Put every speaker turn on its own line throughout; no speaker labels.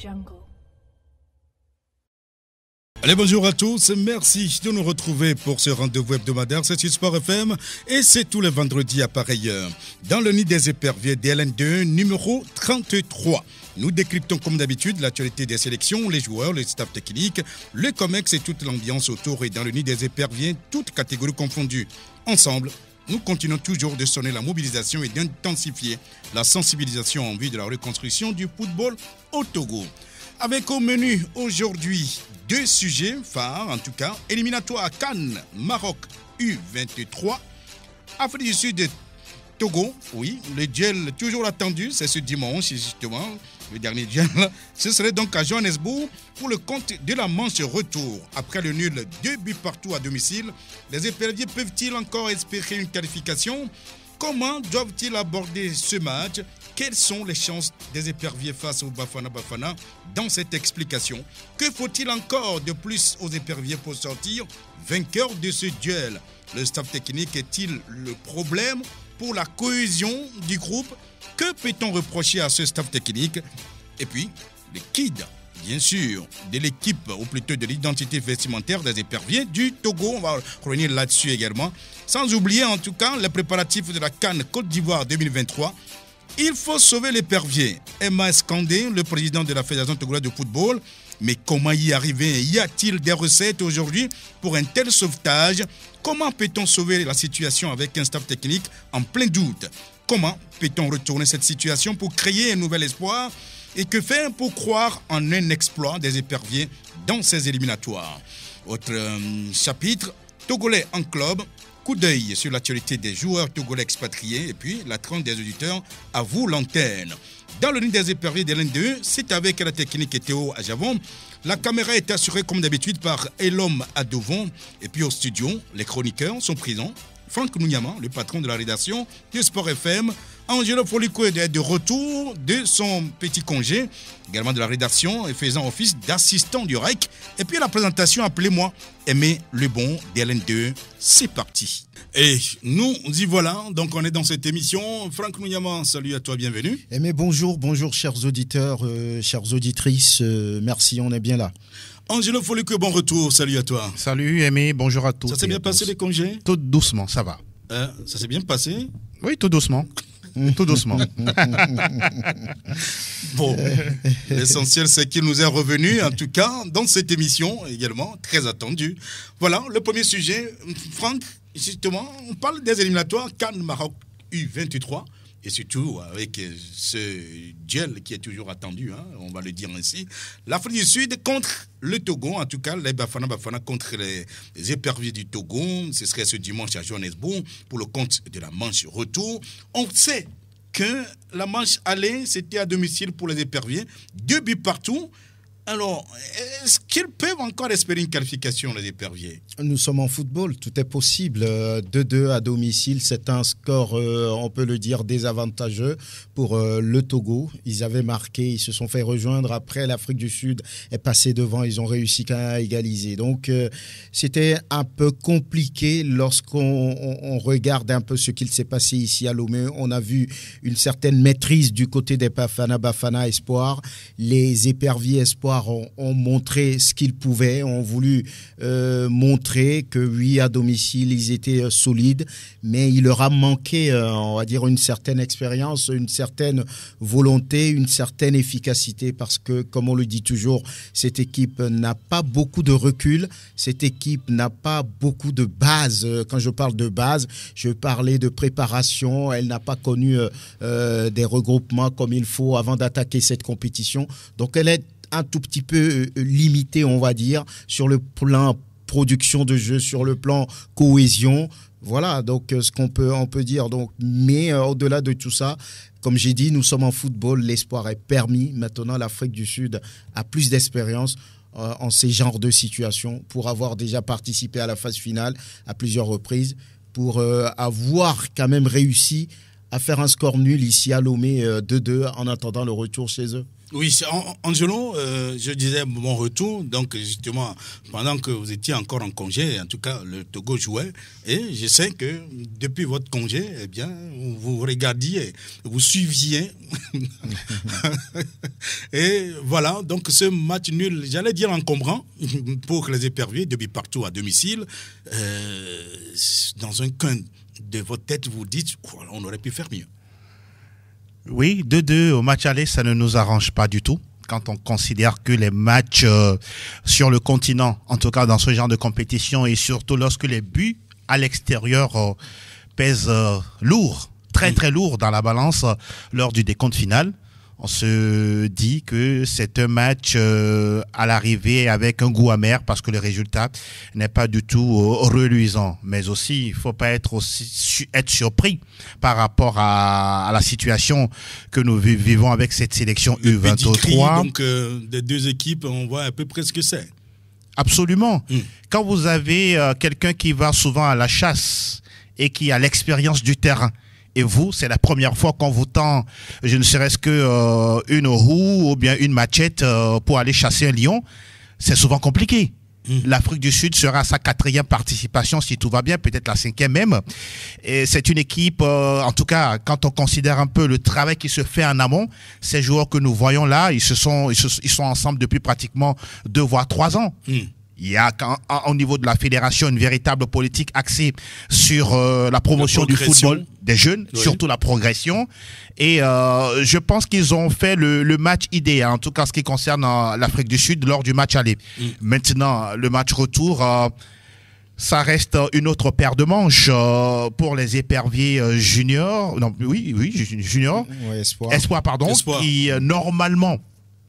Jungle.
Allez, bonjour à tous, merci de nous retrouver pour ce rendez-vous hebdomadaire, c'est sur Sport FM et c'est tous les vendredis à pareille heure. Dans le nid des éperviers DLN2 numéro 33. Nous décryptons comme d'habitude l'actualité des sélections, les joueurs, le staff technique, le COMEX et toute l'ambiance autour et dans le nid des éperviers, toutes catégories confondues. Ensemble, nous continuons toujours de sonner la mobilisation et d'intensifier la sensibilisation en vue de la reconstruction du football au Togo. Avec au menu aujourd'hui 2 sujets phares, en tout cas, éliminatoire à Cannes, Maroc U23, Afrique du Sud, Togo, oui, le duel toujours attendu, c'est ce dimanche justement, le dernier duel, ce serait donc à Johannesburg pour le compte de la manche retour. Après le nul 2 buts partout à domicile, les éperviers peuvent-ils encore espérer une qualification ? Comment doivent-ils aborder ce match ? Quelles sont les chances des éperviers face au Bafana Bafana dans cette explication ? Que faut-il encore de plus aux éperviers pour sortir vainqueurs de ce duel ? Le staff technique est-il le problème pour la cohésion du groupe ? Que peut-on reprocher à ce staff technique ? Et puis, les kids, bien sûr, de l'équipe, ou plutôt de l'identité vestimentaire des éperviers du Togo. On va revenir là-dessus également. Sans oublier en tout cas les préparatifs de la CAN Côte d'Ivoire 2023. Il faut sauver l'épervier. Emma Escandé, le président de la Fédération togolaise de football. Mais comment y arriver ? Y a-t-il des recettes aujourd'hui pour un tel sauvetage ? Comment peut-on sauver la situation avec un staff technique en plein doute ? Comment peut-on retourner cette situation pour créer un nouvel espoir ? Et que faire pour croire en un exploit des éperviers dans ces éliminatoires ? Autre chapitre, Togolais en club. Coup d'œil sur l'actualité des joueurs togolais expatriés et puis la tranche des auditeurs à vous l'antenne. Dans le nid des éperviers de l'N2, c'est avec la technique et Théo à Javon. La caméra est assurée comme d'habitude par Elom Adovon. Et puis au studio, les chroniqueurs sont présents. Franck Nouniama, le patron de la rédaction de Sport FM. Angelo Folico est de retour de son petit congé, également de la rédaction et faisant office d'assistant du REC. Et puis la présentation, appelez-moi Aimé Lebon DLN2. C'est parti. Et nous y voilà, donc on est dans cette émission. Franck Nouniama, salut à toi, bienvenue.
Aimé, bonjour chers auditeurs, chères auditrices, merci, on est bien là.
Angelo Folico, bon retour, salut à toi.
Salut Aimé, bonjour à tous.
Ça s'est bien passé les congés ?
Tout doucement, ça va.
Ça s'est bien passé ?
Oui, tout doucement. Tout doucement.
Bon, l'essentiel c'est qu'il nous est revenu, en tout cas, dans cette émission également, très attendue. Voilà, le premier sujet, Franck, justement, on parle des éliminatoires Cannes Maroc U23. Et surtout avec ce duel qui est toujours attendu, hein, on va le dire ainsi. L'Afrique du Sud contre le Togo, en tout cas les Bafana Bafana contre les éperviers du Togo. Ce serait ce dimanche à Johannesburg pour le compte de la manche retour. On sait que la manche aller, c'était à domicile pour les éperviers. 2 buts partout. Alors, est-ce qu'ils peuvent encore espérer une qualification, les éperviers ?
Nous sommes en football, tout est possible. 2-2 à domicile, c'est un score, on peut le dire, désavantageux pour le Togo. Ils avaient marqué, ils se sont fait rejoindre. Après, l'Afrique du Sud est passée devant, ils ont réussi quand même à égaliser. Donc, c'était un peu compliqué lorsqu'on regarde un peu ce qu'il s'est passé ici à Lomé. On a vu une certaine maîtrise du côté des Bafana Espoir. Les éperviers Espoir ont montré ce qu'ils pouvaient, ont voulu montrer que oui, à domicile, ils étaient solides, mais il leur a manqué, on va dire, une certaine expérience, une certaine volonté, une certaine efficacité, parce que, comme on le dit toujours, cette équipe n'a pas beaucoup de recul, cette équipe n'a pas beaucoup de base. Quand je parle de base, je parlais de préparation, elle n'a pas connu des regroupements comme il faut avant d'attaquer cette compétition, donc elle est un tout petit peu limité, on va dire, sur le plan production de jeu, sur le plan cohésion. Voilà, donc ce qu'on peut dire. Donc, mais au-delà de tout ça, comme j'ai dit, nous sommes en football, l'espoir est permis. Maintenant, l'Afrique du Sud a plus d'expérience en ces genres de situations pour avoir déjà participé à la phase finale à plusieurs reprises, pour avoir quand même réussi à faire un score nul ici à Lomé 2-2 en attendant le retour chez eux.
Oui, Angelo, je disais mon retour, donc justement, pendant que vous étiez encore en congé, en tout cas, le Togo jouait, et je sais que depuis votre congé, eh bien, vous regardiez, vous suiviez, et voilà, donc ce match nul, j'allais dire encombrant, pour les éperviers, depuis partout à domicile, dans un coin de votre tête, vous dites, oh, on aurait pu faire mieux.
Oui, 2-2 au match aller, ça ne nous arrange pas du tout. Quand on considère que les matchs sur le continent, en tout cas dans ce genre de compétition, et surtout lorsque les buts à l'extérieur pèsent lourd, très très lourd dans la balance lors du décompte final, on se dit que c'est un match à l'arrivée avec un goût amer parce que le résultat n'est pas du tout reluisant. Mais aussi, il ne faut pas être surpris par rapport à la situation que nous vivons avec cette sélection U23.
Donc, des deux équipes, on voit à peu près ce que c'est.
Absolument. Quand vous avez quelqu'un qui va souvent à la chasse et qui a l'expérience du terrain, et vous, c'est la première fois qu'on vous tend, je ne serait-ce que une roue ou bien une machette pour aller chasser un lion, c'est souvent compliqué. L'Afrique du Sud sera à sa 4e participation, si tout va bien, peut-être la 5e même. Et c'est une équipe, en tout cas, quand on considère un peu le travail qui se fait en amont, ces joueurs que nous voyons là, ils sont ensemble depuis pratiquement 2 voire 3 ans. Il y a au niveau de la fédération une véritable politique axée sur la promotion du football des jeunes, oui. Surtout la progression. Et je pense qu'ils ont fait le match idéal, en tout cas ce qui concerne l'Afrique du Sud lors du match aller. Maintenant, le match retour, ça reste une autre paire de manches pour les éperviers juniors. Non, juniors.
Ouais,
Espoir, qui normalement...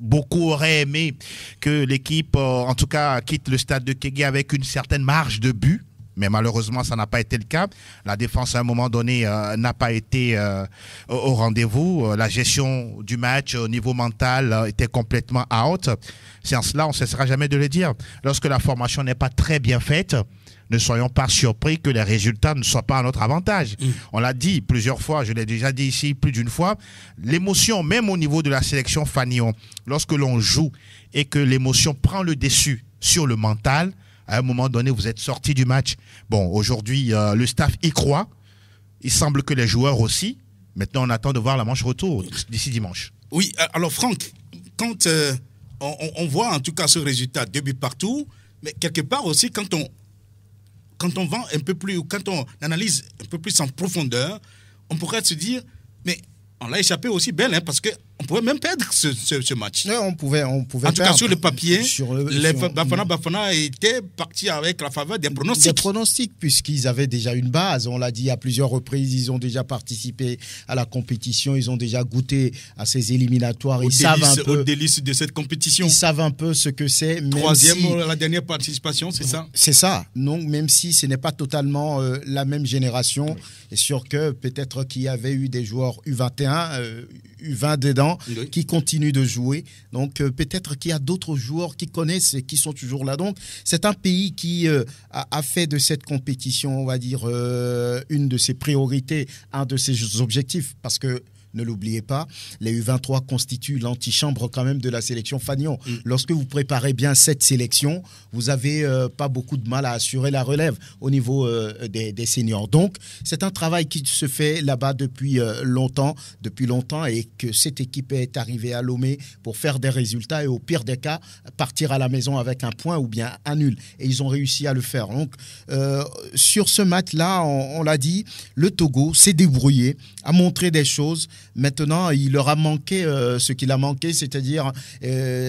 Beaucoup auraient aimé que l'équipe, en tout cas, quitte le stade de Kégué avec une certaine marge de but. Mais malheureusement, ça n'a pas été le cas. La défense, à un moment donné, n'a pas été au rendez-vous. La gestion du match au niveau mental était complètement out. C'est en cela, on ne cessera jamais de le dire. Lorsque la formation n'est pas très bien faite, ne soyons pas surpris que les résultats ne soient pas à notre avantage. On l'a dit plusieurs fois, je l'ai déjà dit ici plus d'une fois, l'émotion, même au niveau de la sélection Fanion, lorsque l'on joue et que l'émotion prend le dessus sur le mental, à un moment donné, vous êtes sorti du match. Bon, aujourd'hui, le staff y croit. Il semble que les joueurs aussi. Maintenant, on attend de voir la manche retour d'ici dimanche.
Oui, alors Franck, quand on voit en tout cas ce résultat, 2 buts partout, mais quelque part aussi, quand on va un peu plus, ou quand on analyse un peu plus en profondeur, on pourrait se dire, mais on l'a échappé aussi belle, hein, parce qu'on pouvait même perdre ce match.
Oui, on pouvait
en tout cas, sur le papier, Bafana était parti avec la faveur des pronostics.
Des pronostics, puisqu'ils avaient déjà une base. On l'a dit à plusieurs reprises, ils ont déjà participé à la compétition, ils ont déjà goûté à ces éliminatoires.
Au délice de cette compétition.
Ils savent un peu ce que c'est.
3e, la dernière participation, c'est ça?
C'est ça. Donc, même si ce n'est pas totalement la même génération, c'est sûr que peut-être qu'il y avait eu des joueurs U21, U20 dedans, qui continuent de jouer. Donc, peut-être qu'il y a d'autres joueurs qui connaissent et qui sont toujours là. Donc, c'est un pays qui a fait de cette compétition, on va dire, une de ses priorités, un de ses objectifs. Parce que, ne l'oubliez pas, les U23 constituent l'antichambre quand même de la sélection Fanion. Lorsque vous préparez bien cette sélection, vous n'avez pas beaucoup de mal à assurer la relève au niveau des seniors. Donc, c'est un travail qui se fait là-bas depuis longtemps, et que cette équipe est arrivée à Lomé pour faire des résultats et au pire des cas, partir à la maison avec un point ou bien un nul. Et ils ont réussi à le faire. Donc, sur ce match-là, on l'a dit, le Togo s'est débrouillé, a montré des choses. Maintenant, il leur a manqué ce qu'il a manqué, c'est-à-dire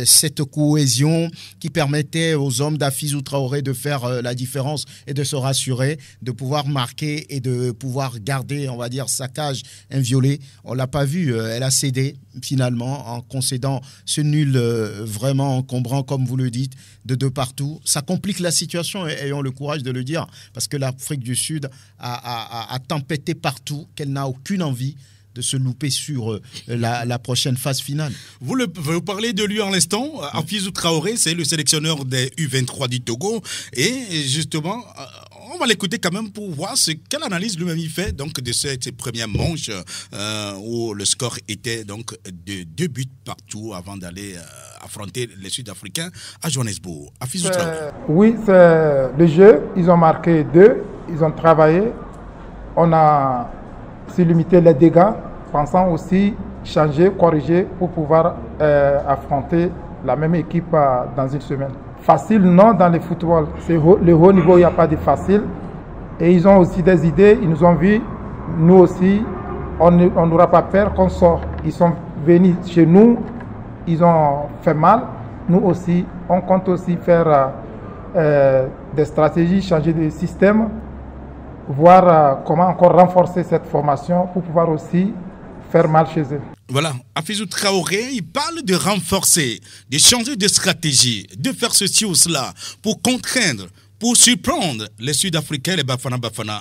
cette cohésion qui permettait aux hommes d'Afizou Traoré de faire la différence et de se rassurer, de pouvoir marquer et de pouvoir garder, on va dire, sa cage inviolée. On ne l'a pas vu, elle a cédé finalement en concédant ce nul vraiment encombrant, comme vous le dites, de 2 partout. Ça complique la situation, ayons le courage de le dire, parce que l'Afrique du Sud a tempêté partout, qu'elle n'a aucune envie de se louper sur la prochaine phase finale.
Vous parlez de lui en l'instant. Afizou Traoré, c'est le sélectionneur des U23 du Togo. Et justement, on va l'écouter quand même pour voir quelle analyse lui-même il fait donc, de cette première manche où le score était donc de 2 buts partout avant d'aller affronter les Sud-Africains à Johannesburg. Afizou Traoré.
Oui, c'est le jeu. Ils ont marqué 2. Ils ont travaillé. On a aussi limité les dégâts, pensant aussi changer, corriger pour pouvoir affronter la même équipe dans une semaine. Facile, non, dans le football. C'est le haut niveau, il n'y a pas de facile. Et ils ont aussi des idées. Ils nous ont vus. Nous aussi, on n'aura pas peur qu'on sort. Ils sont venus chez nous. Ils ont fait mal. Nous aussi, on compte aussi faire des stratégies, changer de système, voir comment encore renforcer cette formation pour pouvoir aussi faire mal chez eux.
Voilà, Afizou Traoré, il parle de renforcer, de changer de stratégie, de faire ceci ou cela pour contraindre, pour surprendre les Sud-Africains, les Bafana.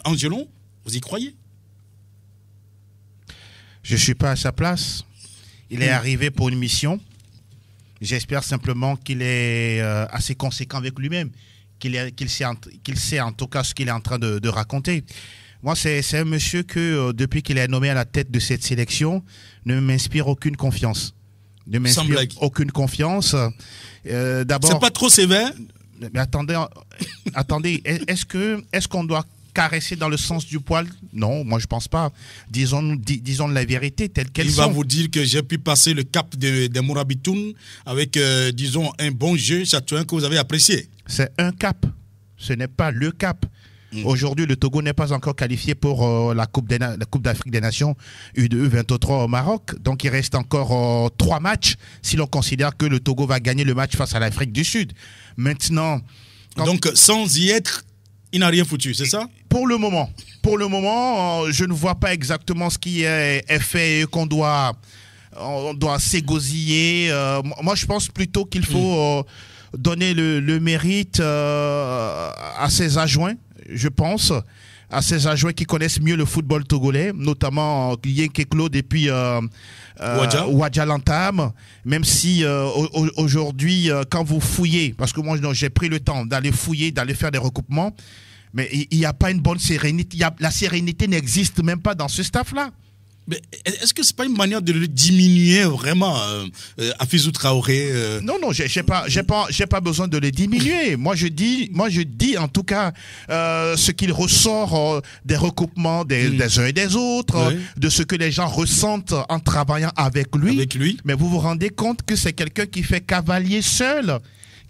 Angelon, vous y croyez?
Je ne suis pas à sa place. Il est arrivé pour une mission. J'espère simplement qu'il est assez conséquent avec lui-même, qu'il sait en tout cas ce qu'il est en train de raconter. Moi, c'est un monsieur que, depuis qu'il est nommé à la tête de cette sélection, ne m'inspire aucune confiance. Ne m'inspire aucune confiance. D'abord.
C'est pas trop sévère?
Mais attendez, est-ce qu'on doit caresser dans le sens du poil? Non, moi je pense pas. Disons la vérité telle qu'elle
Il va vous dire que j'ai pu passer le cap de Mourabitoun avec, disons, un bon jeu châtelain que vous avez apprécié.
C'est un cap, ce n'est pas le cap. Aujourd'hui, le Togo n'est pas encore qualifié pour la Coupe d'Afrique des Nations U2 U23 au Maroc. Donc, il reste encore 3 matchs si l'on considère que le Togo va gagner le match face à l'Afrique du Sud. Maintenant...
Donc, sans y être, il n'a rien foutu, c'est ça?
Pour le moment, je ne vois pas exactement ce qui est fait et qu'on doit s'égosiller. Moi, je pense plutôt qu'il faut donner le mérite à ses adjoints. Je pense à ces adjoints qui connaissent mieux le football togolais, notamment Yenke Claude et puis Wadja Lantam. Même si aujourd'hui, quand vous fouillez, parce que moi j'ai pris le temps d'aller fouiller, d'aller faire des recoupements, mais il n'y a pas une bonne sérénité. La sérénité n'existe même pas dans ce staff-là.
Mais est-ce que c'est pas une manière de le diminuer vraiment, Afizou Traoré?
Non, j'ai pas besoin de le diminuer. Moi je dis en tout cas ce qu'il ressort des recoupements des uns et des autres, de ce que les gens ressentent en travaillant avec lui. Mais vous vous rendez compte que c'est quelqu'un qui fait cavalier seul,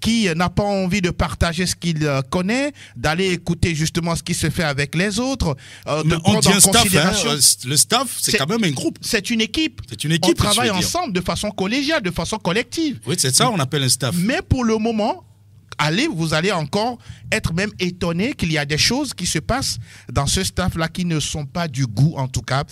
qui n'a pas envie de partager ce qu'il connaît, d'aller écouter justement ce qui se fait avec les autres, de prendre en considération.
Le staff, c'est quand même un groupe.
C'est une équipe. On travaille ensemble de façon collégiale, de façon collective.
Oui, c'est ça, on appelle un staff.
Mais pour le moment, vous allez encore être même étonné qu'il y a des choses qui se passent dans ce staff-là qui ne sont pas du goût, en tout cas,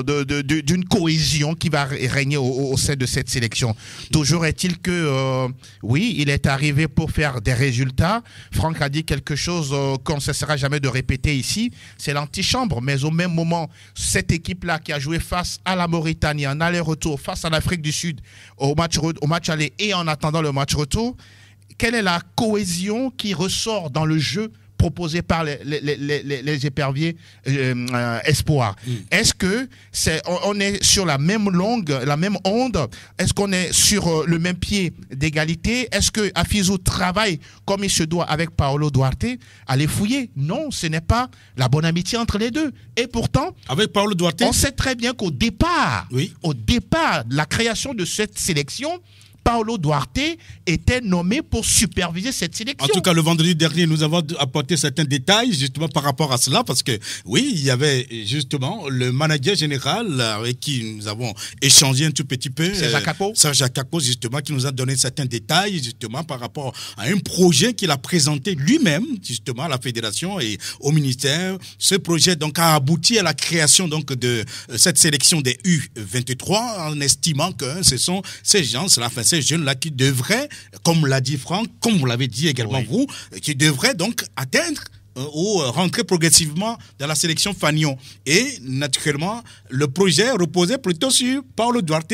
d'une cohésion qui va régner au sein de cette sélection. Toujours est-il que, oui, il est arrivé pour faire des résultats. Franck a dit quelque chose qu'on ne cessera jamais de répéter ici, c'est l'antichambre. Mais au même moment, cette équipe-là qui a joué face à la Mauritanie, en aller-retour, face à l'Afrique du Sud, au match aller et en attendant le match retour, quelle est la cohésion qui ressort dans le jeu proposé par les éperviers espoirs? Est-ce que on est sur la même onde? Est-ce qu'on est sur le même pied d'égalité? Est-ce que Afizou travaille comme il se doit avec Paolo Duarte? Allez fouiller. Non, ce n'est pas la bonne amitié entre les deux. Et pourtant,
avec Paolo Duarte,
on sait très bien qu'au départ, de la création de cette sélection, Paolo Duarte était nommé pour superviser cette sélection.
En tout cas, le vendredi dernier, nous avons apporté certains détails justement par rapport à cela, parce que oui, il y avait justement le manager général avec qui nous avons échangé un tout petit peu, Serge Akako, justement, qui nous a donné certains détails justement par rapport à un projet qu'il a présenté lui-même justement à la fédération et au ministère. Ce projet donc a abouti à la création donc de cette sélection des U23 en estimant que ce sont ces gens, ces jeunes-là qui devraient, comme l'a dit Franck, comme vous l'avez dit également vous, qui devraient donc atteindre ou rentrer progressivement dans la sélection Fanion. Et naturellement, le projet reposait plutôt sur Paolo Duarte,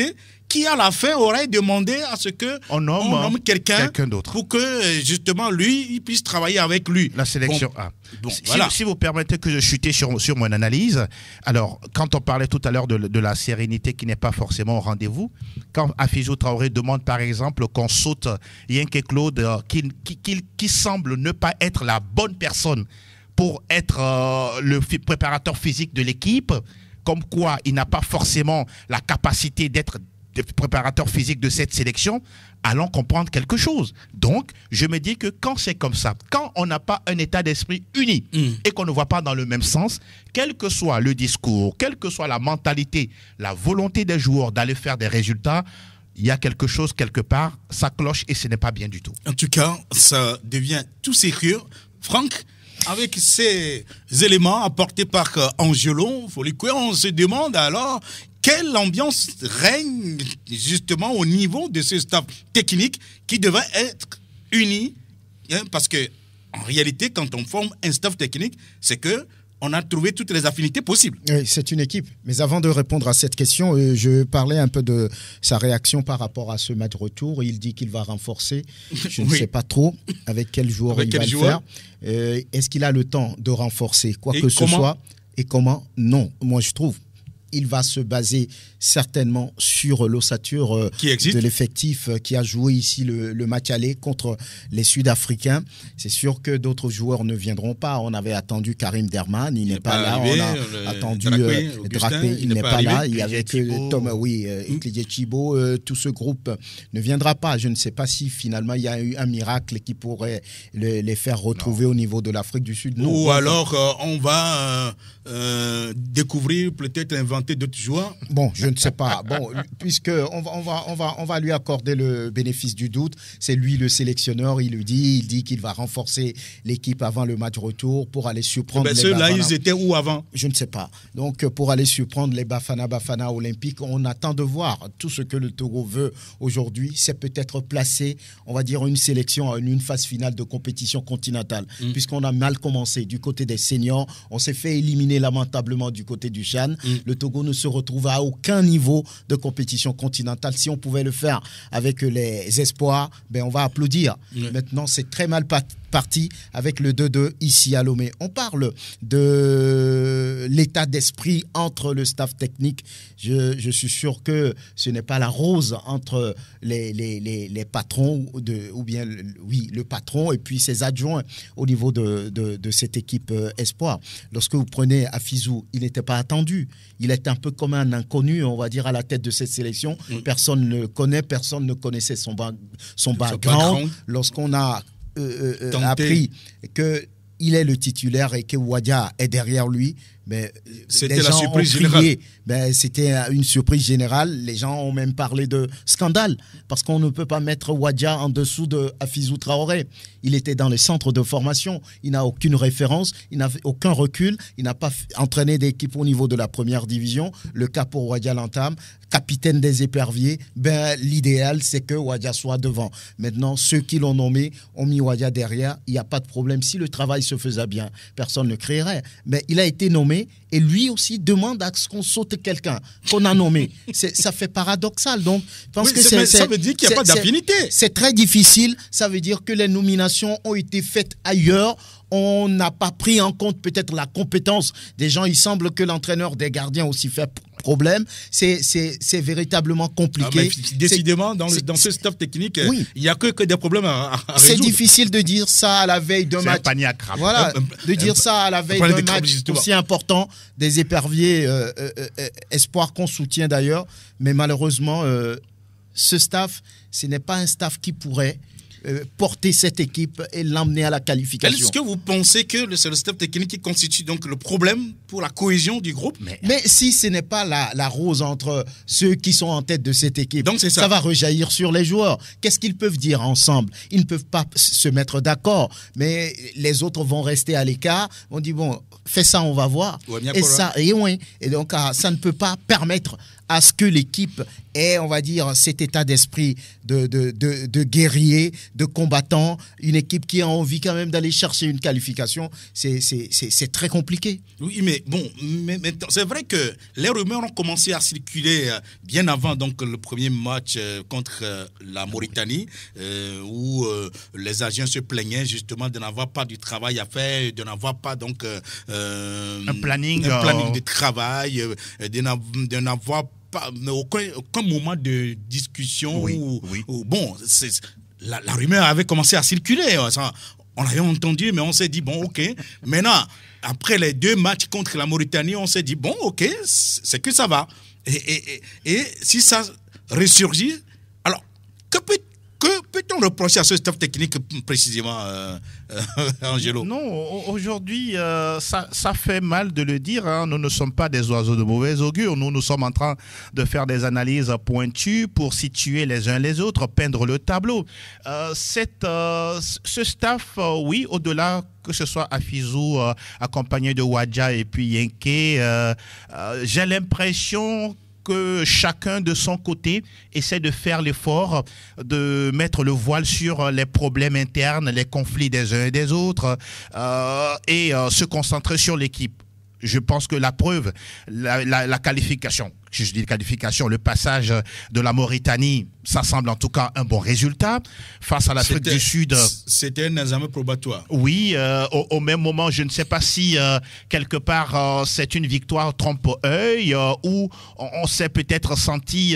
qui à la fin aurait demandé à ce que
on nomme
quelqu'un
d'autre
pour que justement lui il puisse travailler avec lui.
La sélection A.
Bon,
si vous permettez que je chute sur mon analyse, alors quand on parlait tout à l'heure de la sérénité qui n'est pas forcément au rendez-vous, quand Afizou Traoré demande par exemple qu'on saute Yenke Claude qui semble ne pas être la bonne personne pour être le préparateur physique de l'équipe, comme quoi il n'a pas forcément la capacité d'être préparateur physique de cette sélection, allons comprendre quelque chose. Donc, je me dis que quand c'est comme ça, quand on n'a pas un état d'esprit uni et qu'on ne voit pas dans le même sens, quel que soit le discours, quelle que soit la mentalité, la volonté des joueurs d'aller faire des résultats, il y a quelque chose quelque part, ça cloche et ce n'est pas bien du tout.
En tout cas, ça devient tout sérieux. Franck, avec ces éléments apportés par Angelo Folikoué, on se demande alors quelle ambiance règne justement au niveau de ce staff technique qui devrait être uni, hein, parce que en réalité, quand on forme un staff technique, c'est que on a trouvé toutes les affinités possibles.
Oui, c'est une équipe. Mais avant de répondre à cette question, je parlais un peu de sa réaction par rapport à ce match retour. Il dit qu'il va renforcer. Je ne sais pas trop avec quel joueur il va le faire. Est-ce qu'il a le temps de renforcer quoi que ce soit? Et comment? Non. Moi, je trouve il va se baser certainement sur l'ossature de l'effectif qui a joué ici le match aller contre les Sud-Africains. C'est sûr que d'autres joueurs ne viendront pas. On avait attendu Karim Derman, il n'est pas là.
Arrivé,
on a attendu Drakwe, il n'est pas là. Il y avait que Thomas, Chibo, tout ce groupe ne viendra pas. Je ne sais pas si finalement il y a eu un miracle qui pourrait les faire retrouver au niveau de l'Afrique du Sud.
Non. Ou alors on va découvrir, peut-être inventer d'autres joueurs.
Bon, je ne sais pas. Bon, puisque on va lui accorder le bénéfice du doute. C'est lui le sélectionneur. Il dit qu'il va renforcer l'équipe avant le match retour pour aller surprendre les
ceux-là, ils étaient où avant?
Je ne sais pas. Donc, pour aller surprendre les Bafana Olympiques, on attend de voir. Tout ce que le Togo veut aujourd'hui, c'est peut-être placer, on va dire, une sélection en une phase finale de compétition continentale. Puisqu'on a mal commencé du côté des seniors. On s'est fait éliminer lamentablement du côté du Chan. Le Togo ne se retrouve à aucun niveau de compétition continentale. Si on pouvait le faire avec les espoirs, ben on va applaudir. Maintenant, c'est très mal parti avec le 2-2 ici à Lomé. On parle de l'état d'esprit entre le staff technique. Je suis sûr que ce n'est pas la rose entre les patrons, ou bien le patron et puis ses adjoints au niveau de cette équipe espoir. Lorsque vous prenez Afizou, il n'était pas attendu. Il est un peu comme un inconnu, on va dire, à la tête de cette sélection. Personne ne le connaît, personne ne connaissait son background. Lorsqu'on a appris qu'il est le titulaire et que Wadia est derrière lui, mais
c'était la surprise générale.
C'était une surprise générale. Les gens ont même parlé de scandale parce qu'on ne peut pas mettre Wadia en dessous de Afizou Traoré. Il était dans les centres de formation. Il n'a aucune référence, il n'a aucun recul. Il n'a pas entraîné d'équipe au niveau de la première division. Le cas pour Wadia Lantame, capitaine des éperviers, l'idéal c'est que Wadia soit devant. Maintenant, ceux qui l'ont nommé ont mis Wadia derrière. Il n'y a pas de problème. Si le travail se faisait bien, personne ne créerait. Mais il a été nommé et lui aussi demande à ce qu'on saute quelqu'un qu'on a nommé. Ça fait paradoxal. Donc, parce que
ça veut dire qu'il n'y a pas d'affinité.
C'est très difficile. Ça veut dire que les nominations ont été faites ailleurs. On n'a pas pris en compte peut-être la compétence des gens. Il semble que l'entraîneur des gardiens aussi fait problème. C'est véritablement compliqué.
Décidément, dans ce staff technique, il n'y a que des problèmes à résoudre.
C'est difficile de dire ça à la veille d'un match. Voilà, de dire ça à la veille d'un match aussi important des éperviers espoir qu'on soutient d'ailleurs. Mais malheureusement, ce staff, ce n'est pas un staff qui pourrait porter cette équipe et l'emmener à la qualification.
Est-ce que vous pensez que c'est le staff technique qui constitue donc le problème pour la cohésion du groupe?
Mais si ce n'est pas la rose entre ceux qui sont en tête de cette équipe, donc ça va rejaillir sur les joueurs. Qu'est-ce qu'ils peuvent dire ensemble? Ils ne peuvent pas se mettre d'accord, mais les autres vont rester à l'écart. On dit, bon, fais ça, on va voir. Et donc, ça ne peut pas permettre à ce que l'équipe ait, on va dire, cet état d'esprit de guerrier, de combattants, une équipe qui a envie quand même d'aller chercher une qualification, c'est très compliqué.
Oui, mais bon, c'est vrai que les rumeurs ont commencé à circuler bien avant donc, le premier match contre la Mauritanie, où les agents se plaignaient justement de n'avoir pas du travail à faire, de n'avoir pas donc
un planning
de travail, de n'avoir pas aucun moment de discussion. Bon, la rumeur avait commencé à circuler. On l'avait entendu, mais on s'est dit, bon, ok. Maintenant, après les 2 matchs contre la Mauritanie, on s'est dit, bon, ok, c'est que ça va. Et si ça ressurgit, alors, que peut-on reprocher à ce staff technique précisément, Angelo?
Non, aujourd'hui, ça fait mal de le dire. Hein. Nous ne sommes pas des oiseaux de mauvais augure. Nous sommes en train de faire des analyses pointues pour situer les uns les autres, peindre le tableau. Ce staff, oui, au-delà que ce soit Afizou accompagné de Wadja et puis Yenke, j'ai l'impression que chacun de son côté essaie de faire l'effort de mettre le voile sur les problèmes internes, les conflits des uns et des autres et se concentrer sur l'équipe. Je pense que la preuve, la qualification, je dis qualification, le passage de la Mauritanie, ça semble en tout cas un bon résultat. Face à l'Afrique du Sud.
C'était un examen probatoire.
Oui, au même moment, je ne sais pas si quelque part c'est une victoire trompe-œil où on s'est peut-être senti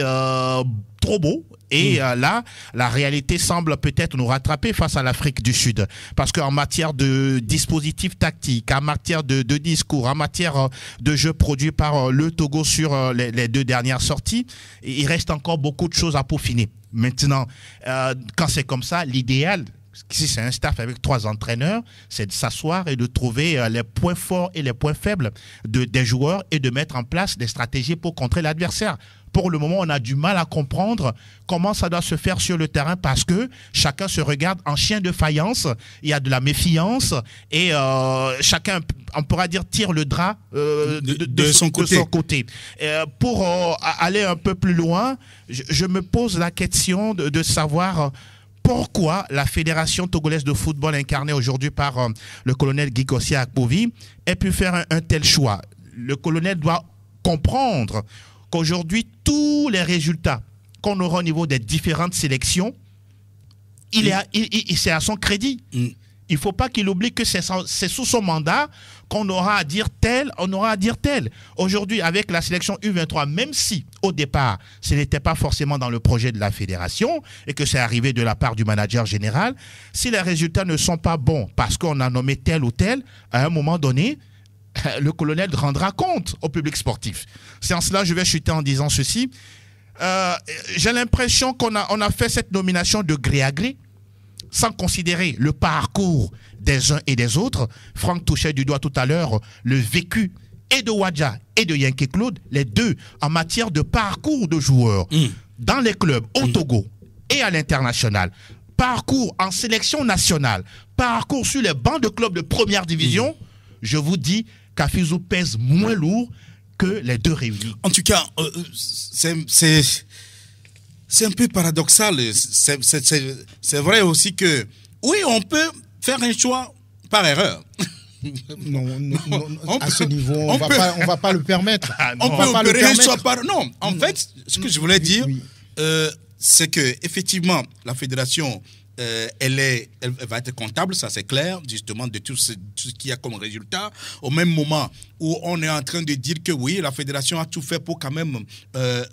trop beau. Et là, la réalité semble peut-être nous rattraper face à l'Afrique du Sud. Parce qu'en matière de dispositifs tactiques, en matière de discours, en matière de jeux produits par le Togo sur les 2 dernières sorties, il reste encore beaucoup de choses à peaufiner. Maintenant, quand c'est comme ça, l'idéal, si c'est un staff avec 3 entraîneurs, c'est de s'asseoir et de trouver les points forts et les points faibles des joueurs et de mettre en place des stratégies pour contrer l'adversaire. Pour le moment, on a du mal à comprendre comment ça doit se faire sur le terrain parce que chacun se regarde en chien de faïence, il y a de la méfiance et chacun, on pourra dire, tire le drap de son côté. Pour aller un peu plus loin, je me pose la question de savoir pourquoi la Fédération togolaise de football incarnée aujourd'hui par le colonel Guy Kossia Akpovi ait pu faire un tel choix. Le colonel doit comprendre qu'aujourd'hui, tous les résultats qu'on aura au niveau des différentes sélections, c'est à son crédit. Il ne faut pas qu'il oublie que c'est sous son mandat qu'on aura à dire tel, on aura à dire tel. Aujourd'hui, avec la sélection U23, même si au départ, ce n'était pas forcément dans le projet de la fédération et que c'est arrivé de la part du manager général, si les résultats ne sont pas bons parce qu'on a nommé tel ou tel, à un moment donné, le colonel rendra compte au public sportif. C'est en cela, je vais chuter en disant ceci. J'ai l'impression qu'on a fait cette nomination de gré à gré, sans considérer le parcours des uns et des autres. Franck touchait du doigt tout à l'heure le vécu et de Wadja et de Yenke Claude, les deux en matière de parcours de joueurs dans les clubs au Togo et à l'international. Parcours en sélection nationale, parcours sur les bancs de clubs de première division, je vous dis qu'Afizou pèse moins lourd que les deux réunis.
En tout cas, c'est un peu paradoxal. C'est vrai aussi que, oui, on peut faire un choix par erreur.
Non, à ce niveau, on ne va pas le permettre.
On peut opérer un choix par... Non, en fait, ce que je voulais dire, c'est qu'effectivement, la fédération... elle va être comptable, ça c'est clair, justement, de tout ce qu'il y a comme résultat. Au même moment où on est en train de dire que oui, la fédération a tout fait pour quand même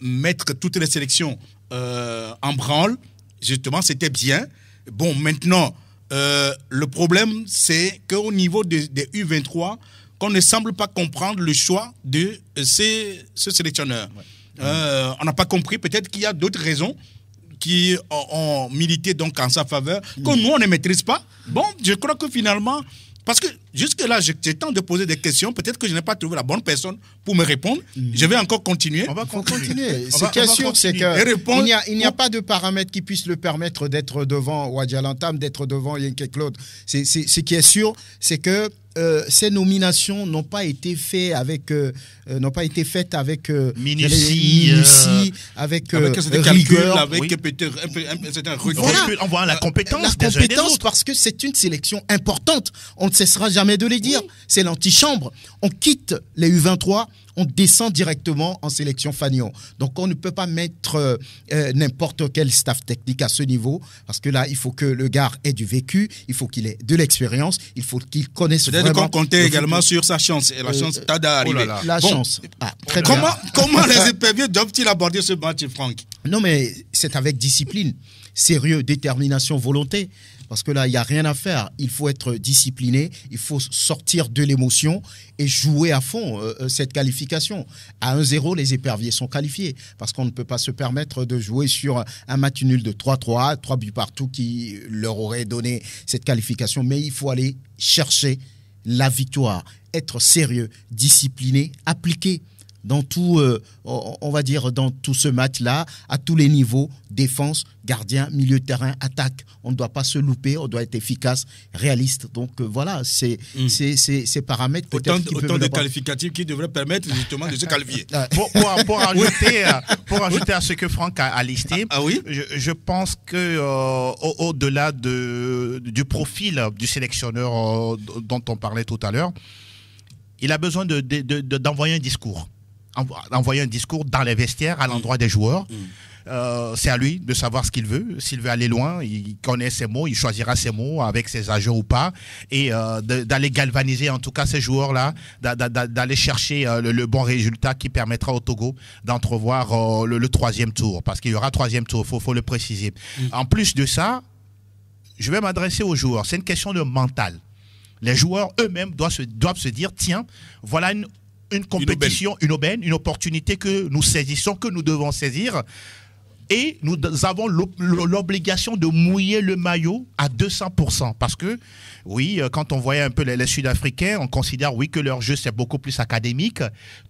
mettre toutes les sélections en branle, justement, c'était bien. Bon, maintenant, le problème, c'est qu'au niveau des U23, qu'on ne semble pas comprendre le choix de ce sélectionneur. On n'a pas compris, peut-être qu'il y a d'autres raisons qui ont milité donc en sa faveur, que nous, on ne maîtrise pas. Bon, je crois que finalement, parce que jusque-là, j'ai tenté de poser des questions, peut-être que je n'ai pas trouvé la bonne personne pour me répondre. Je vais encore continuer.
On va continuer. Ce qui est sûr, c'est qu'il n'y a pas de paramètre qui puisse le permettre d'être devant Wadja Lantam, d'être devant Yenke Claude. Ce qui est sûr, c'est que ces nominations n'ont pas été faites avec
minutie,
avec
rigueur,
avec
on voit la compétence
des uns et des autres. Parce que c'est une sélection importante. On ne cessera jamais de les dire. Oui. C'est l'antichambre. On quitte les U23. On descend directement en sélection Fanion. Donc, on ne peut pas mettre n'importe quel staff technique à ce niveau, parce que là, il faut que le gars ait du vécu, il faut qu'il ait de l'expérience, il faut qu'il connaisse vraiment...
Peut-être qu'on comptait également sur sa chance, et la chance tarda à arriver.
Chance.
Très bien. Comment les éperviers doivent-ils aborder ce match, Franck?
Non, mais c'est avec discipline, sérieux, détermination, volonté. Parce que là, il n'y a rien à faire. Il faut être discipliné, il faut sortir de l'émotion et jouer à fond cette qualification. À 1-0, les éperviers sont qualifiés. Parce qu'on ne peut pas se permettre de jouer sur un match nul de 3-3, 3 buts partout qui leur aurait donné cette qualification. Mais il faut aller chercher la victoire, être sérieux, discipliné, appliqué. Dans tout, on va dire, dans tout ce match-là, à tous les niveaux, défense, gardien, milieu de terrain, attaque. On ne doit pas se louper, on doit être efficace, réaliste. Donc voilà, c'est ces paramètres peut-être
autant de qualificatifs qui devraient permettre justement de se qualifier.
Pour ajouter à ce que Franck a listé, je pense que au-delà du profil du sélectionneur dont on parlait tout à l'heure, il a besoin d'envoyer un discours. Envoyer un discours dans les vestiaires à l'endroit des joueurs. C'est à lui de savoir ce qu'il veut. S'il veut aller loin, il connaît ses mots, il choisira ses mots avec ses agents ou pas, et d'aller galvaniser en tout cas ces joueurs-là, d'aller chercher le bon résultat qui permettra au Togo d'entrevoir le troisième tour, parce qu'il y aura troisième tour, faut le préciser. En plus de ça, je vais m'adresser aux joueurs. C'est une question de mental. Les joueurs eux-mêmes doivent se dire, tiens, voilà une compétition, une aubaine, une opportunité que nous saisissons, que nous devons saisir. Et nous avons l'obligation de mouiller le maillot à 200%. Parce que, oui, quand on voyait un peu les Sud-Africains, on considère, oui, que leur jeu, c'est beaucoup plus académique.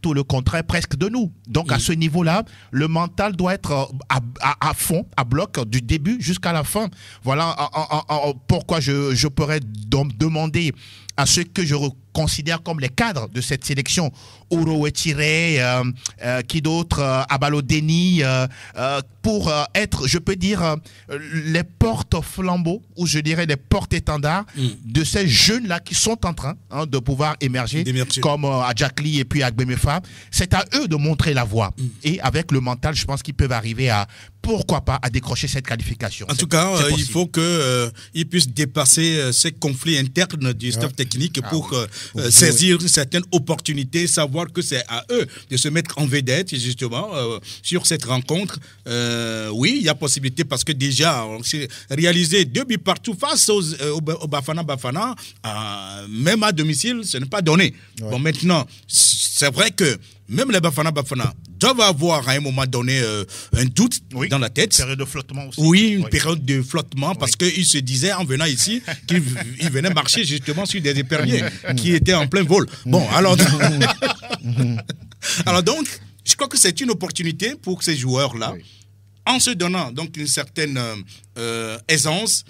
Tout le contraire presque de nous. Donc, à ce niveau-là, le mental doit être à fond, à bloc, du début jusqu'à la fin. Voilà pourquoi je pourrais demander à ceux que je considère comme les cadres de cette sélection, Oro Etire, qui d'autre, Abalo Deni, pour être, je peux dire, les porte-flambeaux, ou je dirais les porte-étendards de ces jeunes-là qui sont en train de pouvoir émerger, comme Adjakli et puis Agbemefa. C'est à eux de montrer la voie. Et avec le mental, je pense qu'ils peuvent arriver à, pourquoi pas, à décrocher cette qualification.
En tout cas, il faut qu'ils puissent dépasser ces conflits internes du staff technique pour saisir certaines opportunités, savoir que c'est à eux de se mettre en vedette, justement, sur cette rencontre. Oui, il y a possibilité parce que déjà, on s'est réalisé 2 buts partout face au Bafana. Même à domicile, ce n'est pas donné. Bon, maintenant, c'est vrai que même les Bafana doivent avoir à un moment donné un doute dans la tête.
Une période de flottement aussi.
Oui, une période de flottement parce qu'ils se disaient en venant ici qu'ils venaient marcher justement sur des éperviers qui étaient en plein vol. Bon, alors donc, je crois que c'est une opportunité pour ces joueurs-là, en se donnant donc une certaine aisance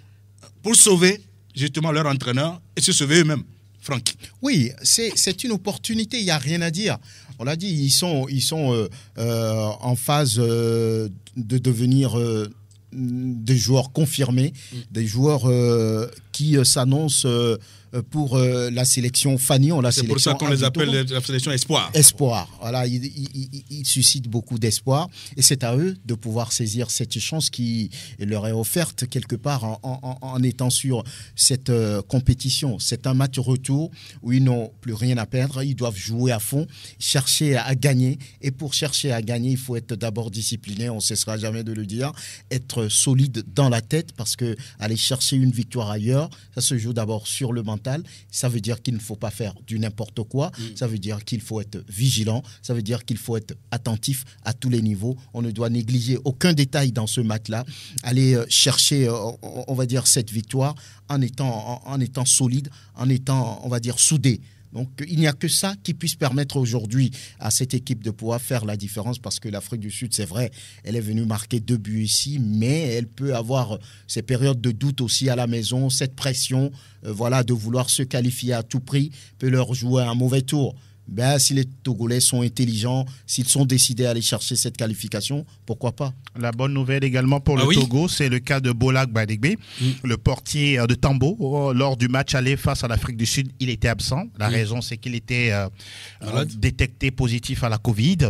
pour sauver justement leur entraîneur et se sauver eux-mêmes. Franck.
Oui, c'est une opportunité, il n'y a rien à dire. On l'a dit, ils sont en phase de devenir des joueurs confirmés, des joueurs qui s'annoncent pour la sélection Fanion.
C'est pour ça qu'on les appelle la sélection Espoir.
Espoir. Voilà, ils suscitent beaucoup d'espoir. Et c'est à eux de pouvoir saisir cette chance qui leur est offerte quelque part en étant sur cette compétition. C'est un match retour où ils n'ont plus rien à perdre. Ils doivent jouer à fond, chercher à gagner. Et pour chercher à gagner, il faut être d'abord discipliné. On ne cessera jamais de le dire. Être solide dans la tête parce que aller chercher une victoire ailleurs, ça se joue d'abord sur le mental. Ça veut dire qu'il ne faut pas faire du n'importe quoi. Ça veut dire qu'il faut être vigilant. Ça veut dire qu'il faut être attentif à tous les niveaux. On ne doit négliger aucun détail dans ce match-là. Aller chercher, on va dire, cette victoire en étant solide, en étant, on va dire, soudé. Donc, il n'y a que ça qui puisse permettre aujourd'hui à cette équipe de pouvoir faire la différence parce que l'Afrique du Sud, c'est vrai, elle est venue marquer 2 buts ici, mais elle peut avoir ces périodes de doute aussi à la maison, cette pression de vouloir se qualifier à tout prix peut leur jouer un mauvais tour. Ben, si les Togolais sont intelligents, s'ils sont décidés à aller chercher cette qualification, pourquoi pas?
La bonne nouvelle également pour le Togo, c'est le cas de Bolak Badegbe, le portier de Tambo. Lors du match aller face à l'Afrique du Sud, il était absent. La raison, c'est qu'il était détecté positif à la Covid.